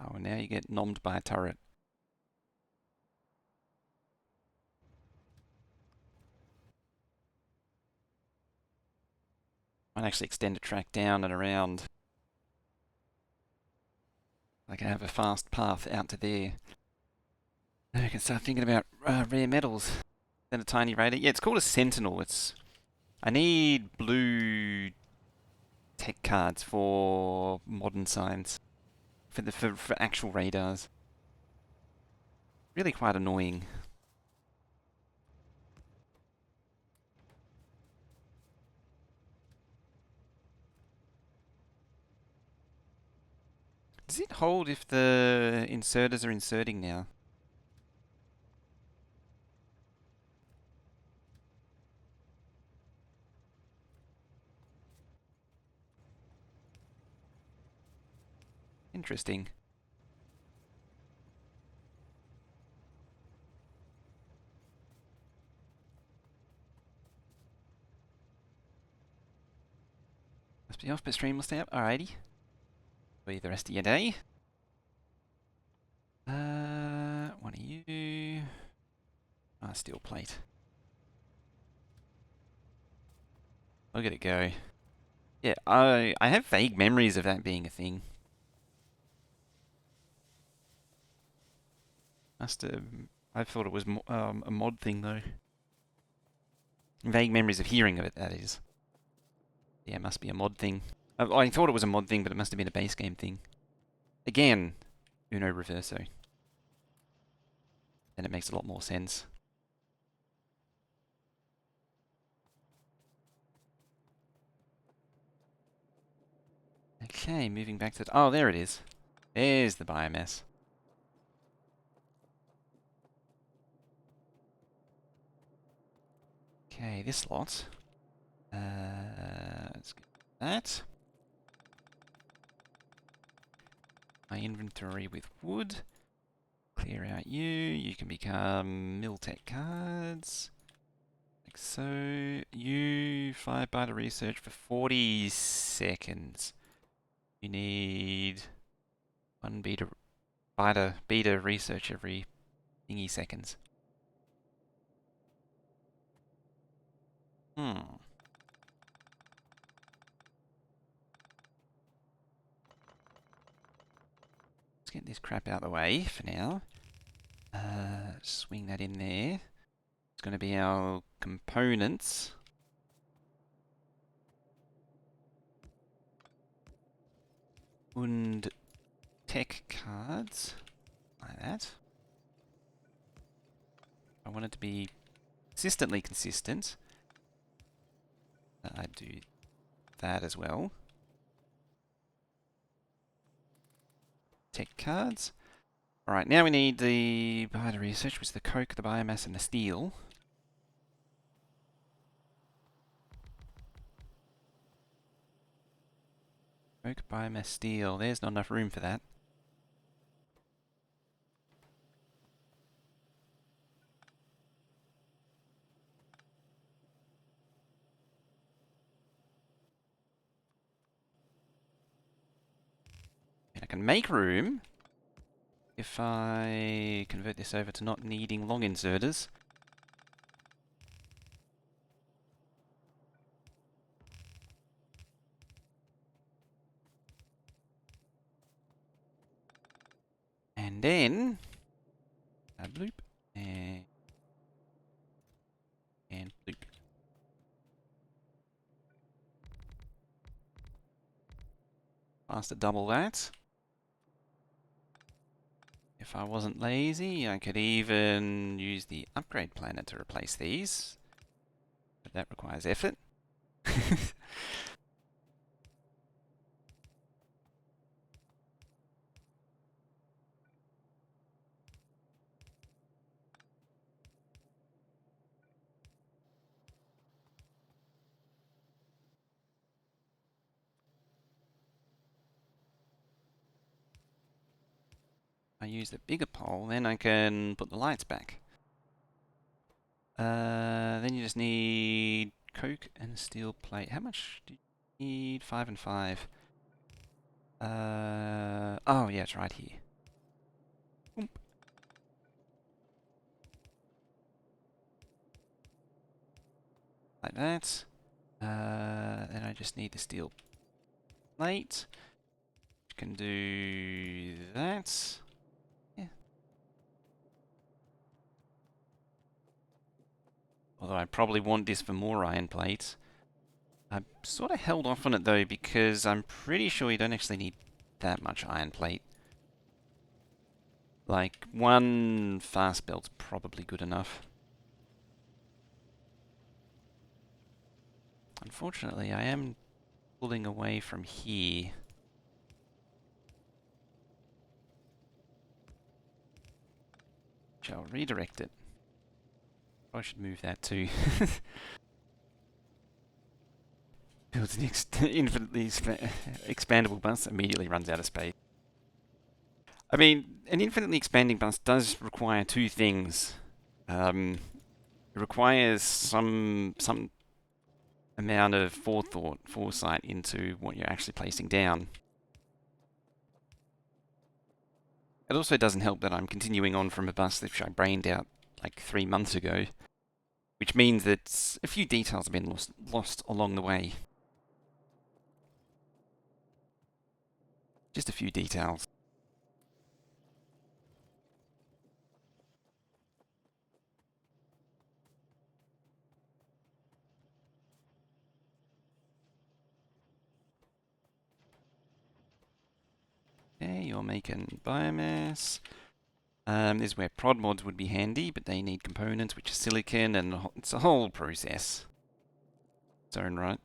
Oh, now you get nommed by a turret. Might actually extend a track down and around. I can have a fast path out to there. Then I can start thinking about rare metals. Then a tiny radar. Yeah, it's called a sentinel. I need blue tech cards for modern science. For actual radars. Really quite annoying. Does it hold if the inserters are inserting now? Interesting. Must be off, but stream will stay up. Alrighty. Be the rest of your day. One of you. Steel plate. Look at it go. Yeah, I have vague memories of that being a thing. Must have. I thought it was a mod thing though. Vague memories of hearing of it, that is. Yeah, it must be a mod thing. I thought it was a mod thing, but it must have been a base game thing. Again, Uno Reverso. Then it makes a lot more sense. Okay, moving back to... Oh, there it is. There's the biomass. Okay, this lot. Let's get that. My inventory with wood. Clear out you. You can become Miltech cards. Like so. You 5 biter research for 40 seconds. You need 1 beta research every thingy seconds. Let's get this crap out of the way for now. Swing that in there. It's going to be our components. And tech cards. Like that. I want it to be consistently consistent. I do that as well. Tech cards. Alright, now we need the biter research, which is the coke, the biomass, and the steel. Coke, biomass, steel. There's not enough room for that. can make room if I convert this over to not needing long inserters. And then a bloop and bloop. Faster double that. If I wasn't lazy, I could even use the upgrade planner to replace these. But that requires effort. I use the bigger pole, then I can put the lights back. Then you just need coke and steel plate. How much do you need? 5 and 5. Oh yeah, it's right here. Oomp. Like that. Then I just need the steel plate. Can do that. Yeah. Although I probably want this for more iron plates. I'm sort of held off on it though because I'm pretty sure you don't actually need that much iron plate. Like, one fast belt's probably good enough. Unfortunately, I am pulling away from here. Shall redirect it. I should move that too. Builds an infinitely expandable bus, immediately runs out of space. I mean, an infinitely expanding bus does require two things. It requires some amount of foresight into what you're actually placing down. It also doesn't help that I'm continuing on from a bus which I brained out like 3 months ago, which means that a few details have been lost along the way. Just a few details. Okay, you're making biomass. This is where prod mods would be handy, but they need components, which is silicon, and it's a whole process. Its own right.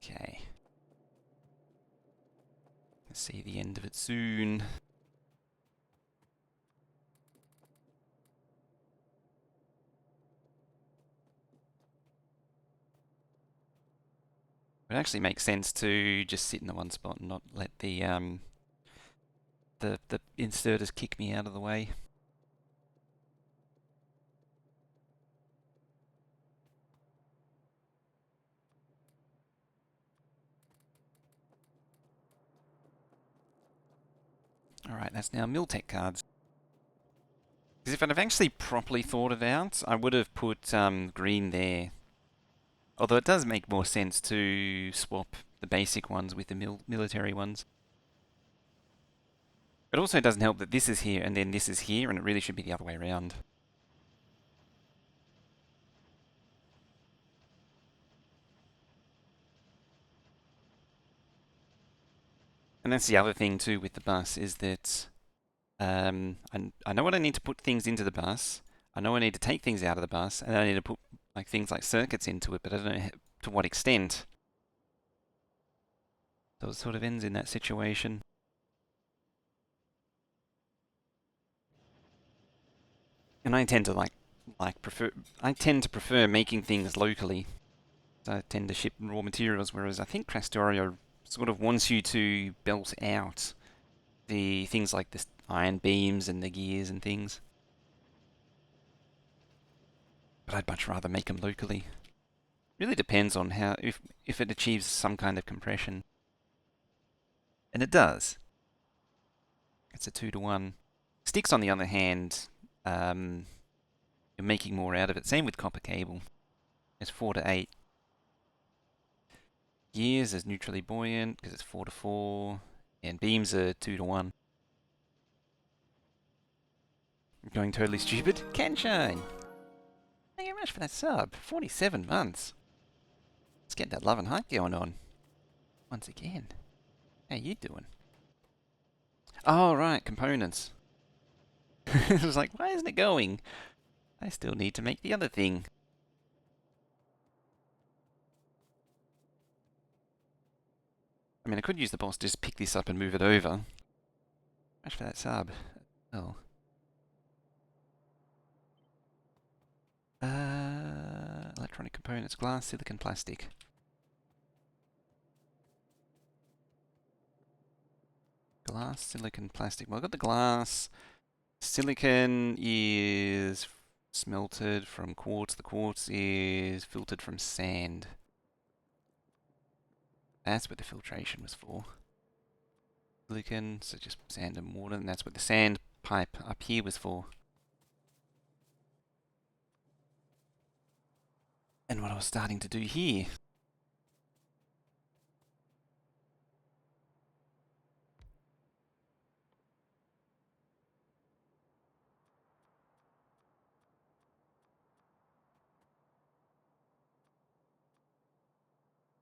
Okay. Let's see the end of it soon. It actually makes sense to just sit in the one spot and not let the inserters kick me out of the way. Alright, that's now Miltech cards. Because if I'd have actually properly thought it out, I would have put green there. Although it does make more sense to swap the basic ones with the military ones. It also doesn't help that this is here and then this is here, and it really should be the other way around. And that's the other thing too with the bus, is that I know what I need to put things into the bus, I know I need to take things out of the bus, and I need to put like things like circuits into it, but I don't know to what extent. So it sort of ends in that situation. And I tend to like I tend to prefer making things locally. So I tend to ship raw materials, whereas I think Krastorio sort of wants you to belt out the things like the iron beams and the gears and things. But I'd much rather make them locally. Really depends on how if it achieves some kind of compression. And it does. It's a 2-to-1. Sticks, on the other hand, you're making more out of it. Same with copper cable. It's 4-to-8. Gears is neutrally buoyant because it's 4-to-4. And beams are 2-to-1. Going totally stupid? Kenshine! Thank you very much for that sub. 47 months. Let's get that love and hype going on. Once again. How you doing? Oh, right, components. It was like, why isn't it going? I still need to make the other thing. I mean, I could use the boss to just pick this up and move it over. Much for that sub. Oh. Electronic components, glass, silicon, plastic. Glass, silicon, plastic. Well, I got the glass. Silicon is smelted from quartz. The quartz is filtered from sand. That's what the filtration was for. Silicon, so just sand and water, and that's what the sand pipe up here was for. And what I was starting to do here.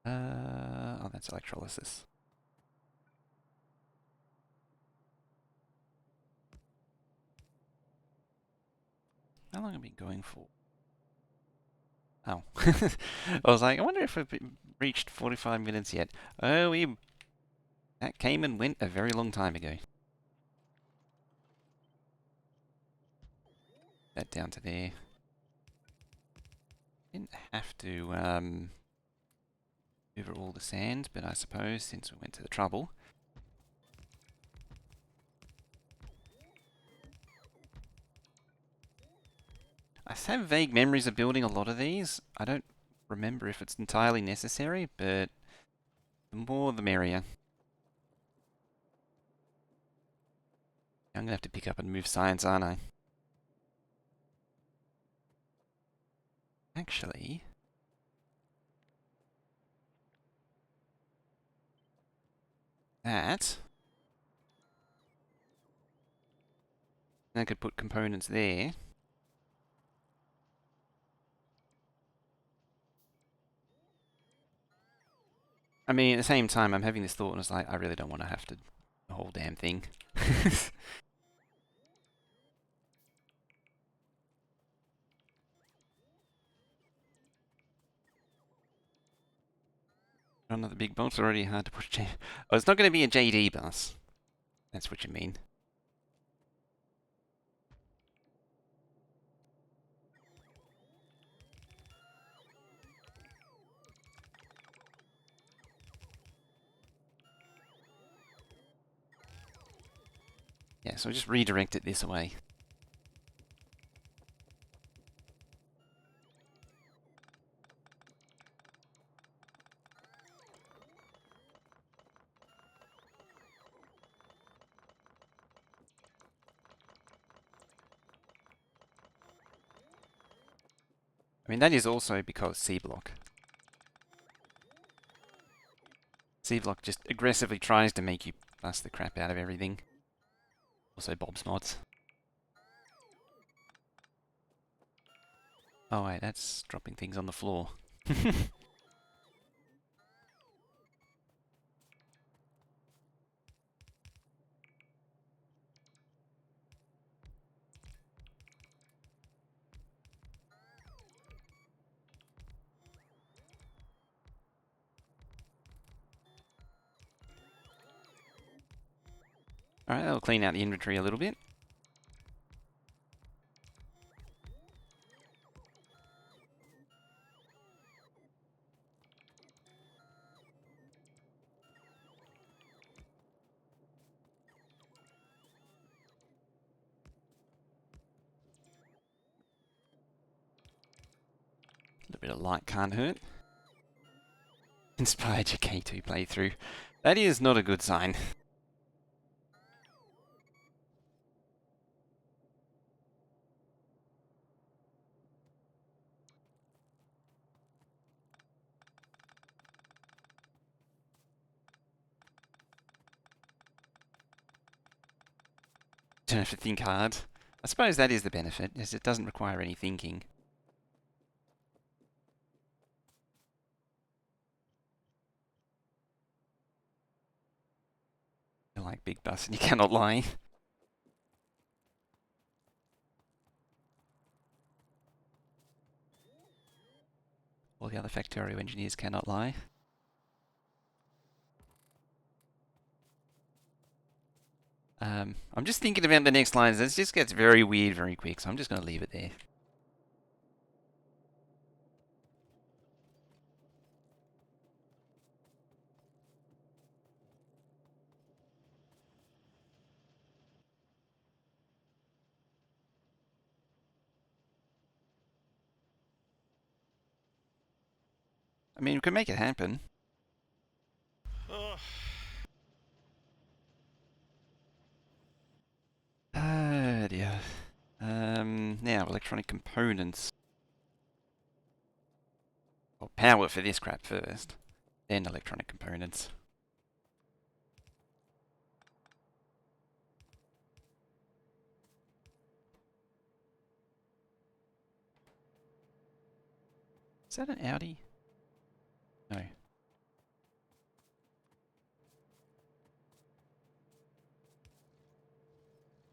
Oh, that's electrolysis. How long have we been going for? Oh. I was like, I wonder if we've reached 45 minutes yet. Oh, that came and went a very long time ago. That down to there. Didn't have to over all the sand, but I suppose since we went to the trouble. I have vague memories of building a lot of these. I don't remember if it's entirely necessary, but the more the merrier. I'm gonna have to pick up and move science, aren't I? Actually, that I could put components there. I mean, at the same time, I'm having this thought, and it's like, I really don't want to have to the whole damn thing. Another big box already hard to push. Oh, it's not going to be a JD bus. That's what you mean. Yeah, so just redirect it this way. I mean, that is also because C-Block. C-Block just aggressively tries to make you bust the crap out of everything. Also Bob's Mods. Oh wait, that's dropping things on the floor. Alright, that'll clean out the inventory a little bit. bit of light can't hurt. Inspired your K2 playthrough. That is not a good sign. Don't have to think hard. I suppose that is the benefit, is it doesn't require any thinking. You're like Big Bus and you cannot lie. All the other Factorio engineers cannot lie. I'm just thinking about the next lines. This just gets very weird very quick, so I'm just going to leave it there. I mean, we could make it happen. Ah, dear. Now, electronic components. Well, power for this crap first, then electronic components. Is that an Audi? No.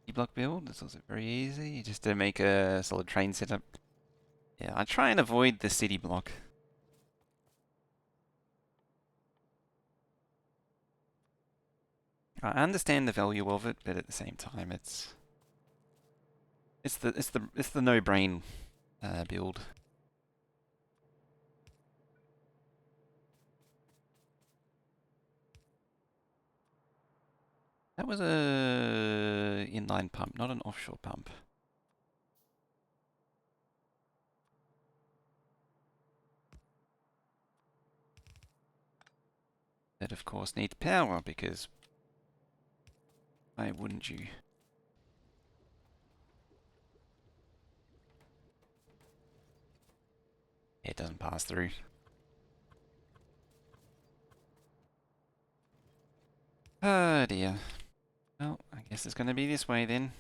E-block build, it's also very easy, just to make a solid train setup. Yeah, I try and avoid the city block. I understand the value of it, but at the same time, it's the no-brain build. That was a inline pump, not an offshore pump. That of course needs power because why wouldn't you? It doesn't pass through. Oh dear. Well, I guess it's going to be this way then.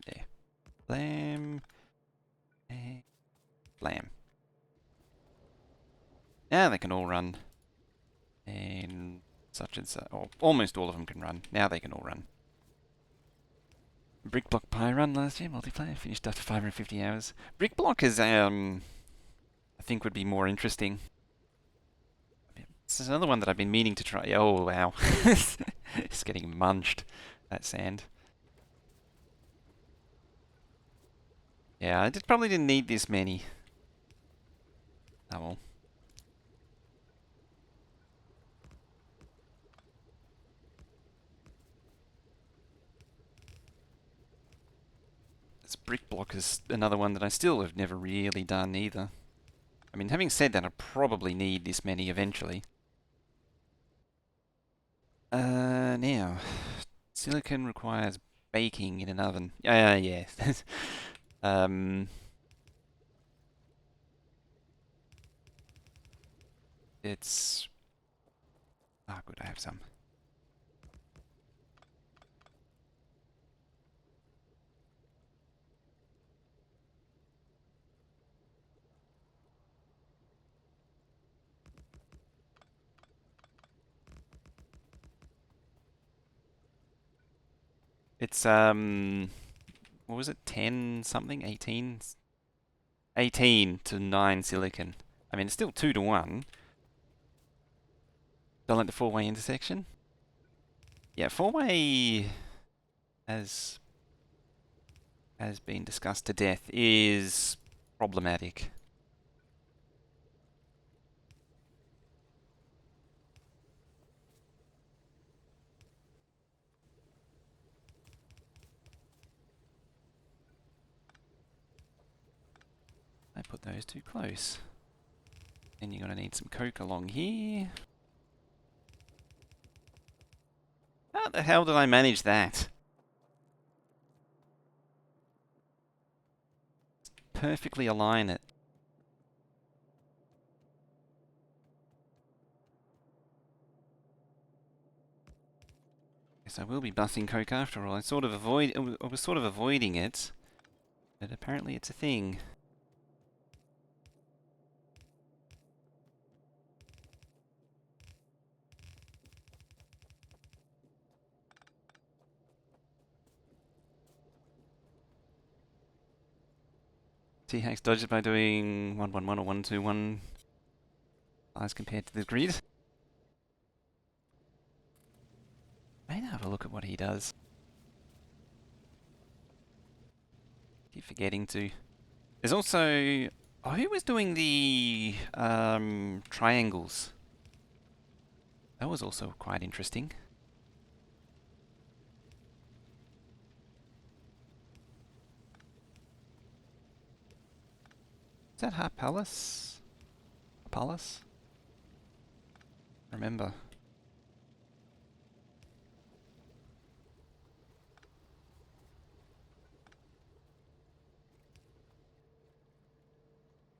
There. Blam. Blam. Now they can all run. And such and such. Or almost all of them can run. Now they can all run. Brick Block Pi run last year, multiplayer, finished after 550 hours. Brick Block is, I think would be more interesting. This is another one that I've been meaning to try. Oh, wow. It's getting munched, that sand. Yeah, I probably didn't need this many. Oh well. This brick block is another one that I still have never really done either. I mean, having said that, I probably need this many eventually. Now, silicon requires baking in an oven. Yeah. It's... Oh, good, I have some. It's, what was it, 10 something? 18? 18 to 9 silicon. I mean, it's still 2 to 1. Don't like the four-way intersection? Yeah, four-way, as has been discussed to death, is problematic. put those too close. Then you're going to need some coke along here. How the hell did I manage that? Perfectly align it. Yes, I will be busting coke after all. I was sort of avoiding it, but apparently it's a thing. T-Hacks dodged it by doing 111 or 121 as compared to the grid. Maybe have a look at what he does. Keep forgetting to. There's also... Oh, who was doing the triangles? That was also quite interesting. Is that Harpalus? Harpalus? Remember.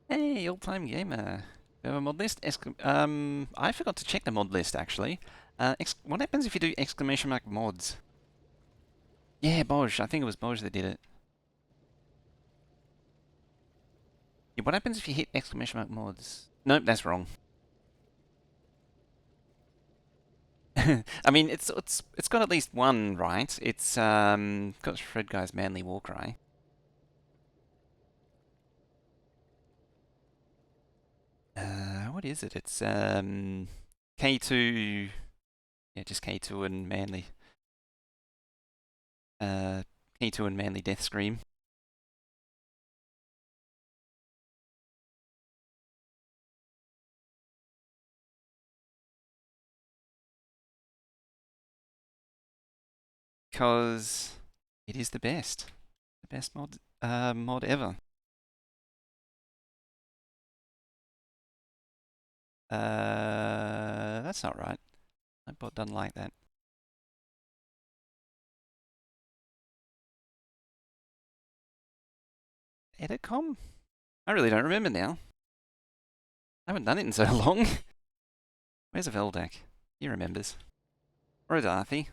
Hey, all-time gamer. We have a mod list. I forgot to check the mod list actually. What happens if you do exclamation mark mods? Yeah, Boj. I think it was Boj that did it. Yeah, what happens if you hit exclamation mark mods? Nope, that's wrong. I mean, it's got at least one right. It's got Fred Guy's Manly War Cry. What is it? It's K2. Yeah, just K2 and Manly. K2 and Manly Death Scream. Because it is the best. The best mod ever. That's not right. My bot doesn't like that. Editcom? I really don't remember now. I haven't done it in so long. Where's a Veldak? He remembers. Or a Darthy.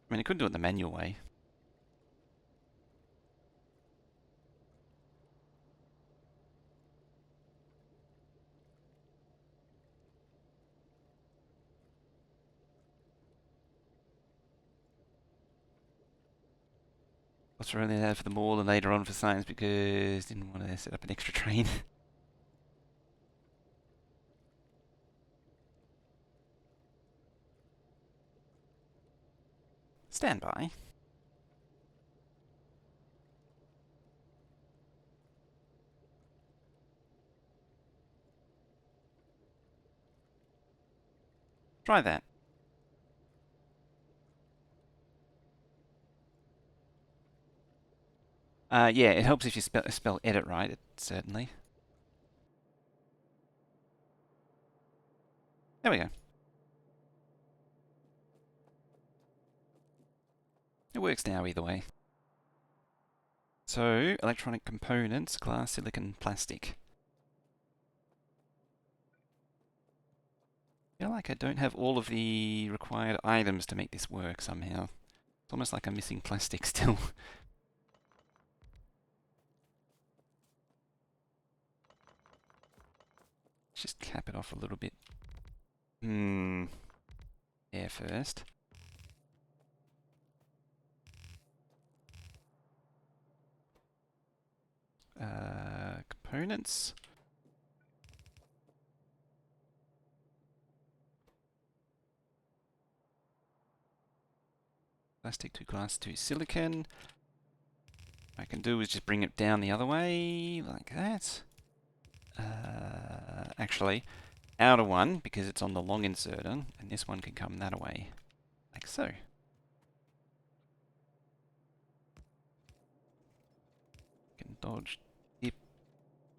I mean, I could do it the manual way. What's thrown there for the mall and later on for science because didn't want to set up an extra train. Stand by. Try that. Yeah, it helps if you spell edit right, certainly. There we go. It works now either way. So, electronic components, glass, silicon, plastic. I feel like I don't have all of the required items to make this work somehow. It's almost like I'm missing plastic still. Let's just cap it off a little bit. Air first. Components. Plastic to glass to silicon. What I can do is just bring it down the other way, like that. Actually, outer one, because it's on the long inserter, and this one can come that way, like so. dodge, dip,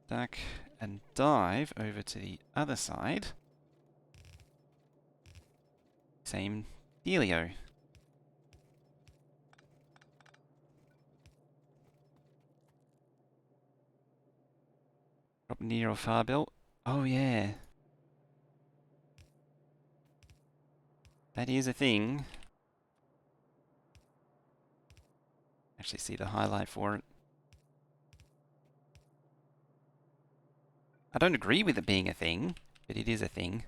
duck, and dive over to the other side. Same dealio. Drop near or far belt. Oh yeah. That is a thing. Actually see the highlight for it. I don't agree with it being a thing, but it is a thing.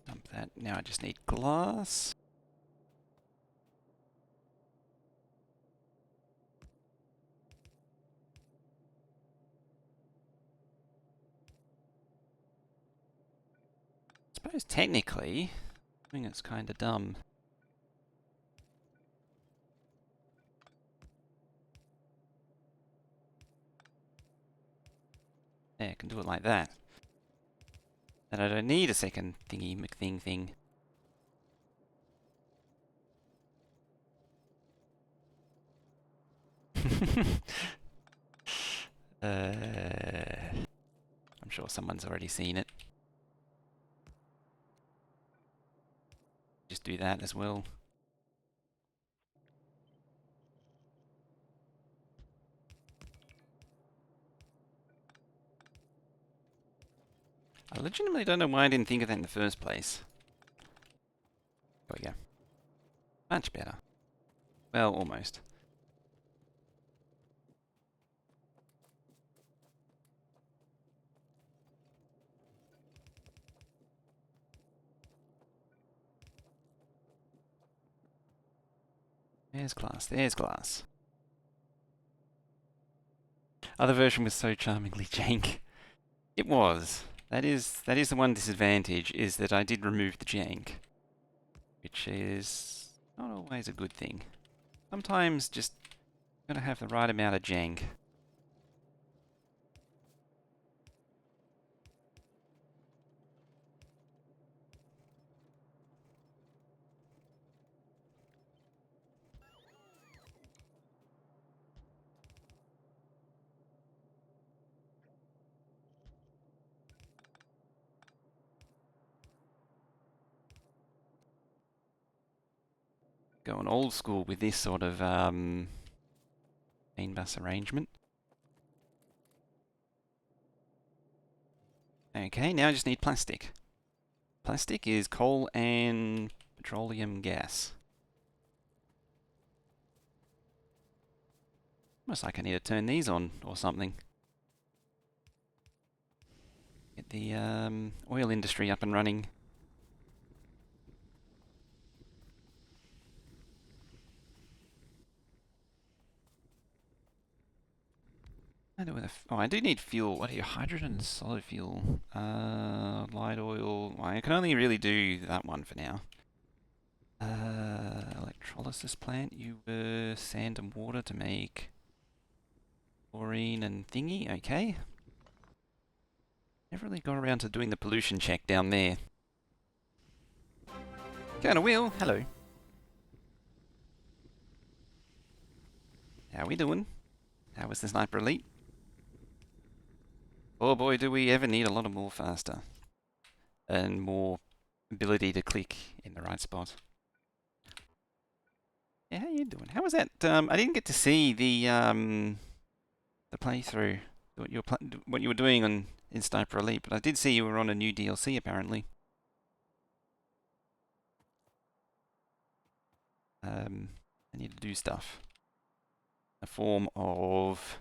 Dump that. Now I just need glass. I suppose technically, I think it's kind of dumb. Yeah, I can do it like that. And I don't need a second thingy McThing thing. I'm sure someone's already seen it. Just do that as well. I legitimately don't know why I didn't think of that in the first place. There we go. Much better. Well, almost. There's glass, there's glass. Other version was so charmingly jank. It was. That is the one disadvantage, is that I did remove the jank. Which is not always a good thing. Sometimes just gotta have the right amount of jank. Going old school with this sort of main bus arrangement. Okay, now I just need plastic. Plastic is coal and petroleum gas. Almost like I need to turn these on or something. Get the oil industry up and running. I do need fuel. What are you? Hydrogen and solid fuel. Light oil. Well, I can only really do that one for now. Electrolysis plant. You were sand and water to make chlorine and thingy. Okay. Never really got around to doing the pollution check down there. Colonel Will, hello. How we doing? How was the sniper elite? Oh boy, do we ever need a lot of more faster. And more ability to click in the right spot. Yeah, how you doing? How was that? I didn't get to see the playthrough, what you were doing in Sniper Elite, but I did see you were on a new DLC apparently. I need to do stuff. A form of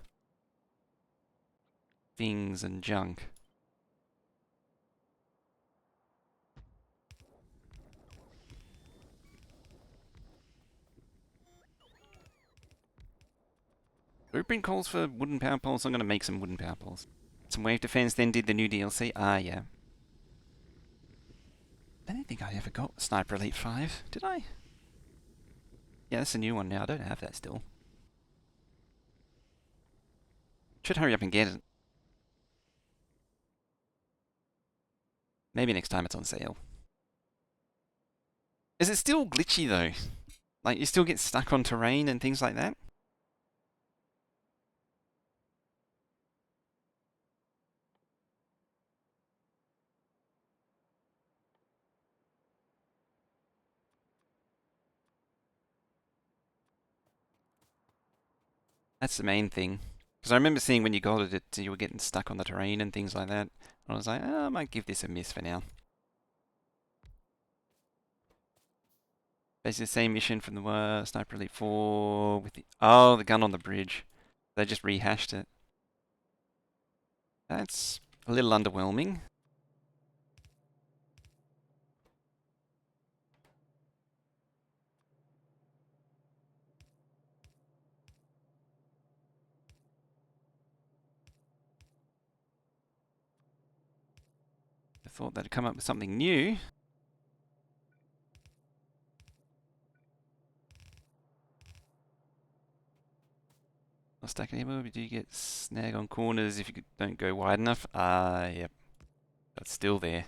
things and junk. Blueprint calls for wooden power poles. I'm going to make some wooden power poles. some wave defense, then did the new DLC. Ah, yeah. I don't think I ever got Sniper Elite 5, did I? Yeah, that's a new one now. I don't have that still. Should hurry up and get it. Maybe next time it's on sale. Is it still glitchy though? Like, you still get stuck on terrain and things like that? That's the main thing. Because I remember seeing when you got it, you were getting stuck on the terrain and things like that. And I was like, oh, I might give this a miss for now. Basically the same mission from the Sniper Elite 4 with the... Oh, the gun on the bridge. They just rehashed it. That's a little underwhelming. I thought they'd come up with something new. Stacking ammo, do you get snag on corners if you don't go wide enough? Yep. That's still there.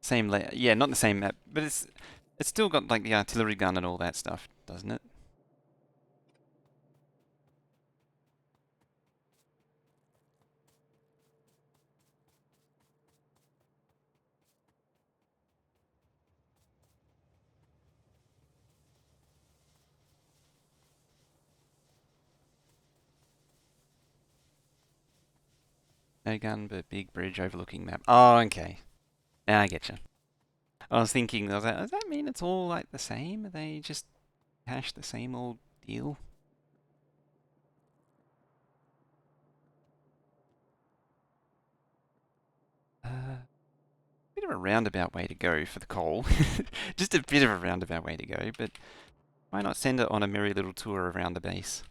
Same layer. Yeah, not the same map, but it's still got like the artillery gun and all that stuff, doesn't it? No gun, but big bridge overlooking map. Oh, okay. Now I get you. I was thinking, does that mean it's all like the same? Are they just hash the same old deal? Bit of a roundabout way to go for the coal. Just a bit of a roundabout way to go, but why not send it on a merry little tour around the base?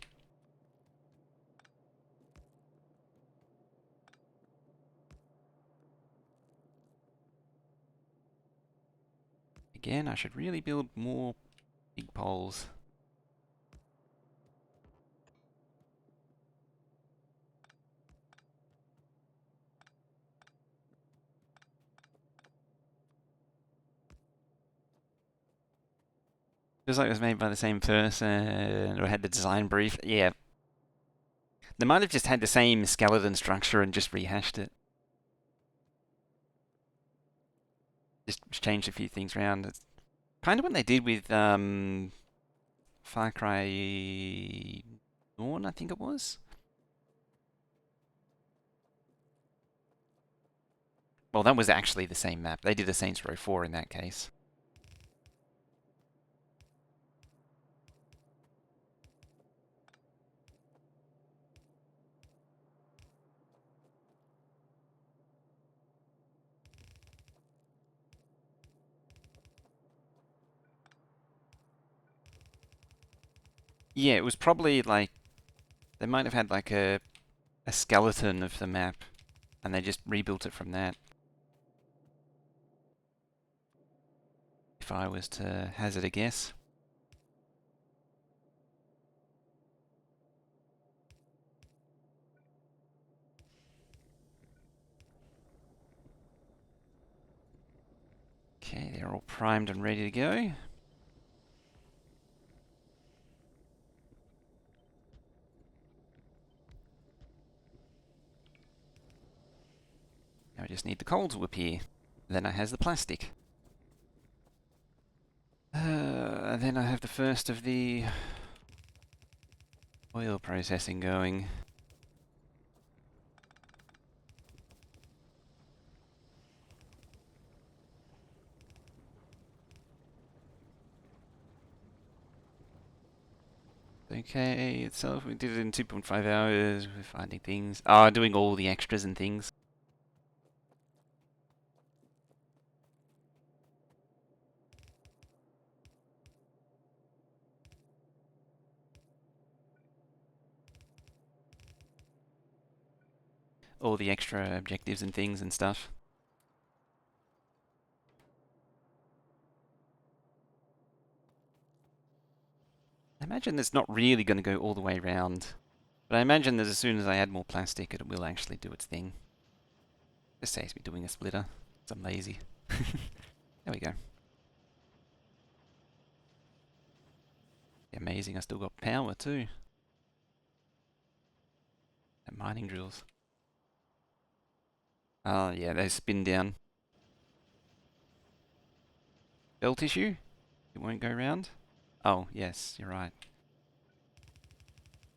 Again, I should really build more big poles. Feels like it was made by the same person, or had the design brief. Yeah. They might have just had the same skeleton structure and just rehashed it. Just changed a few things around. It's kind of what they did with Far Cry Dawn, I think it was. Well, that was actually the same map. They did the Saints Row 4 in that case. Yeah, it was probably like they might have had like a skeleton of the map, and they just rebuilt it from that. If I was to hazard a guess. Okay, they're all primed and ready to go. Now I just need the coal to appear. Then I has the plastic. Then I have the first of the oil processing going. Okay, itself, we did it in 2.5 hours, we're finding things. Doing all the extras and things. all the extra objectives and things and stuff. I imagine it's not really going to go all the way around, but I imagine that as soon as I add more plastic, it will actually do its thing. Just saves me doing a splitter. I'm lazy. There we go. Amazing, I still got power too. And mining drills. Oh yeah, they spin down. Belt issue? It won't go round? Oh, yes, you're right.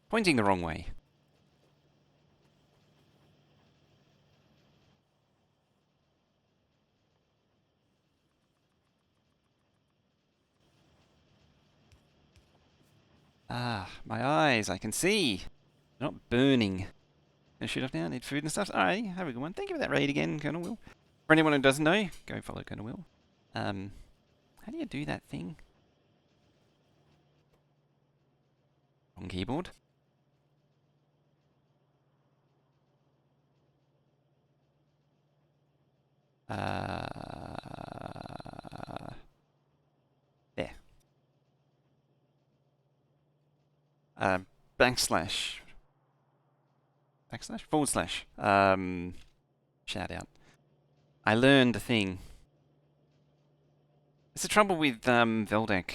Pointing the wrong way. Ah, my eyes, I can see. They're not burning. Gonna shoot off now, need food and stuff. Alright, have a good one. Thank you for that raid again, Colonel Will. For anyone who doesn't know, go follow Colonel Will. How do you do that thing? On keyboard. There. Backslash. Backslash? Forward slash. Shout out. I learned a thing. It's the trouble with Veldek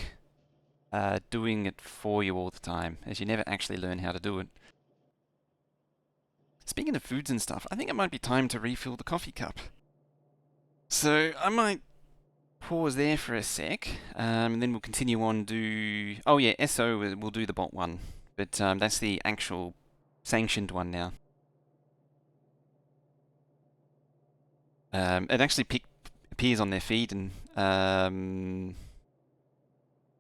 doing it for you all the time, as you never actually learn how to do it. Speaking of foods and stuff, I think it might be time to refill the coffee cup. So I might pause there for a sec, and then we'll continue on do... Oh yeah, SO will do the bot one, but that's the actual sanctioned one now. It actually appears on their feed and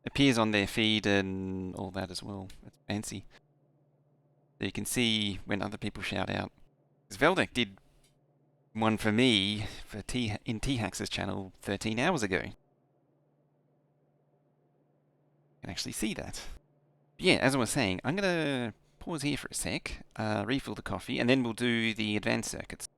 appears on their feed and all that as well. It's fancy. So you can see when other people shout out. Because Veldek did one for me for in T-Hax's channel 13 hours ago. You can actually see that. But yeah, as I was saying, I'm going to pause here for a sec, refill the coffee, and then we'll do the advanced circuits.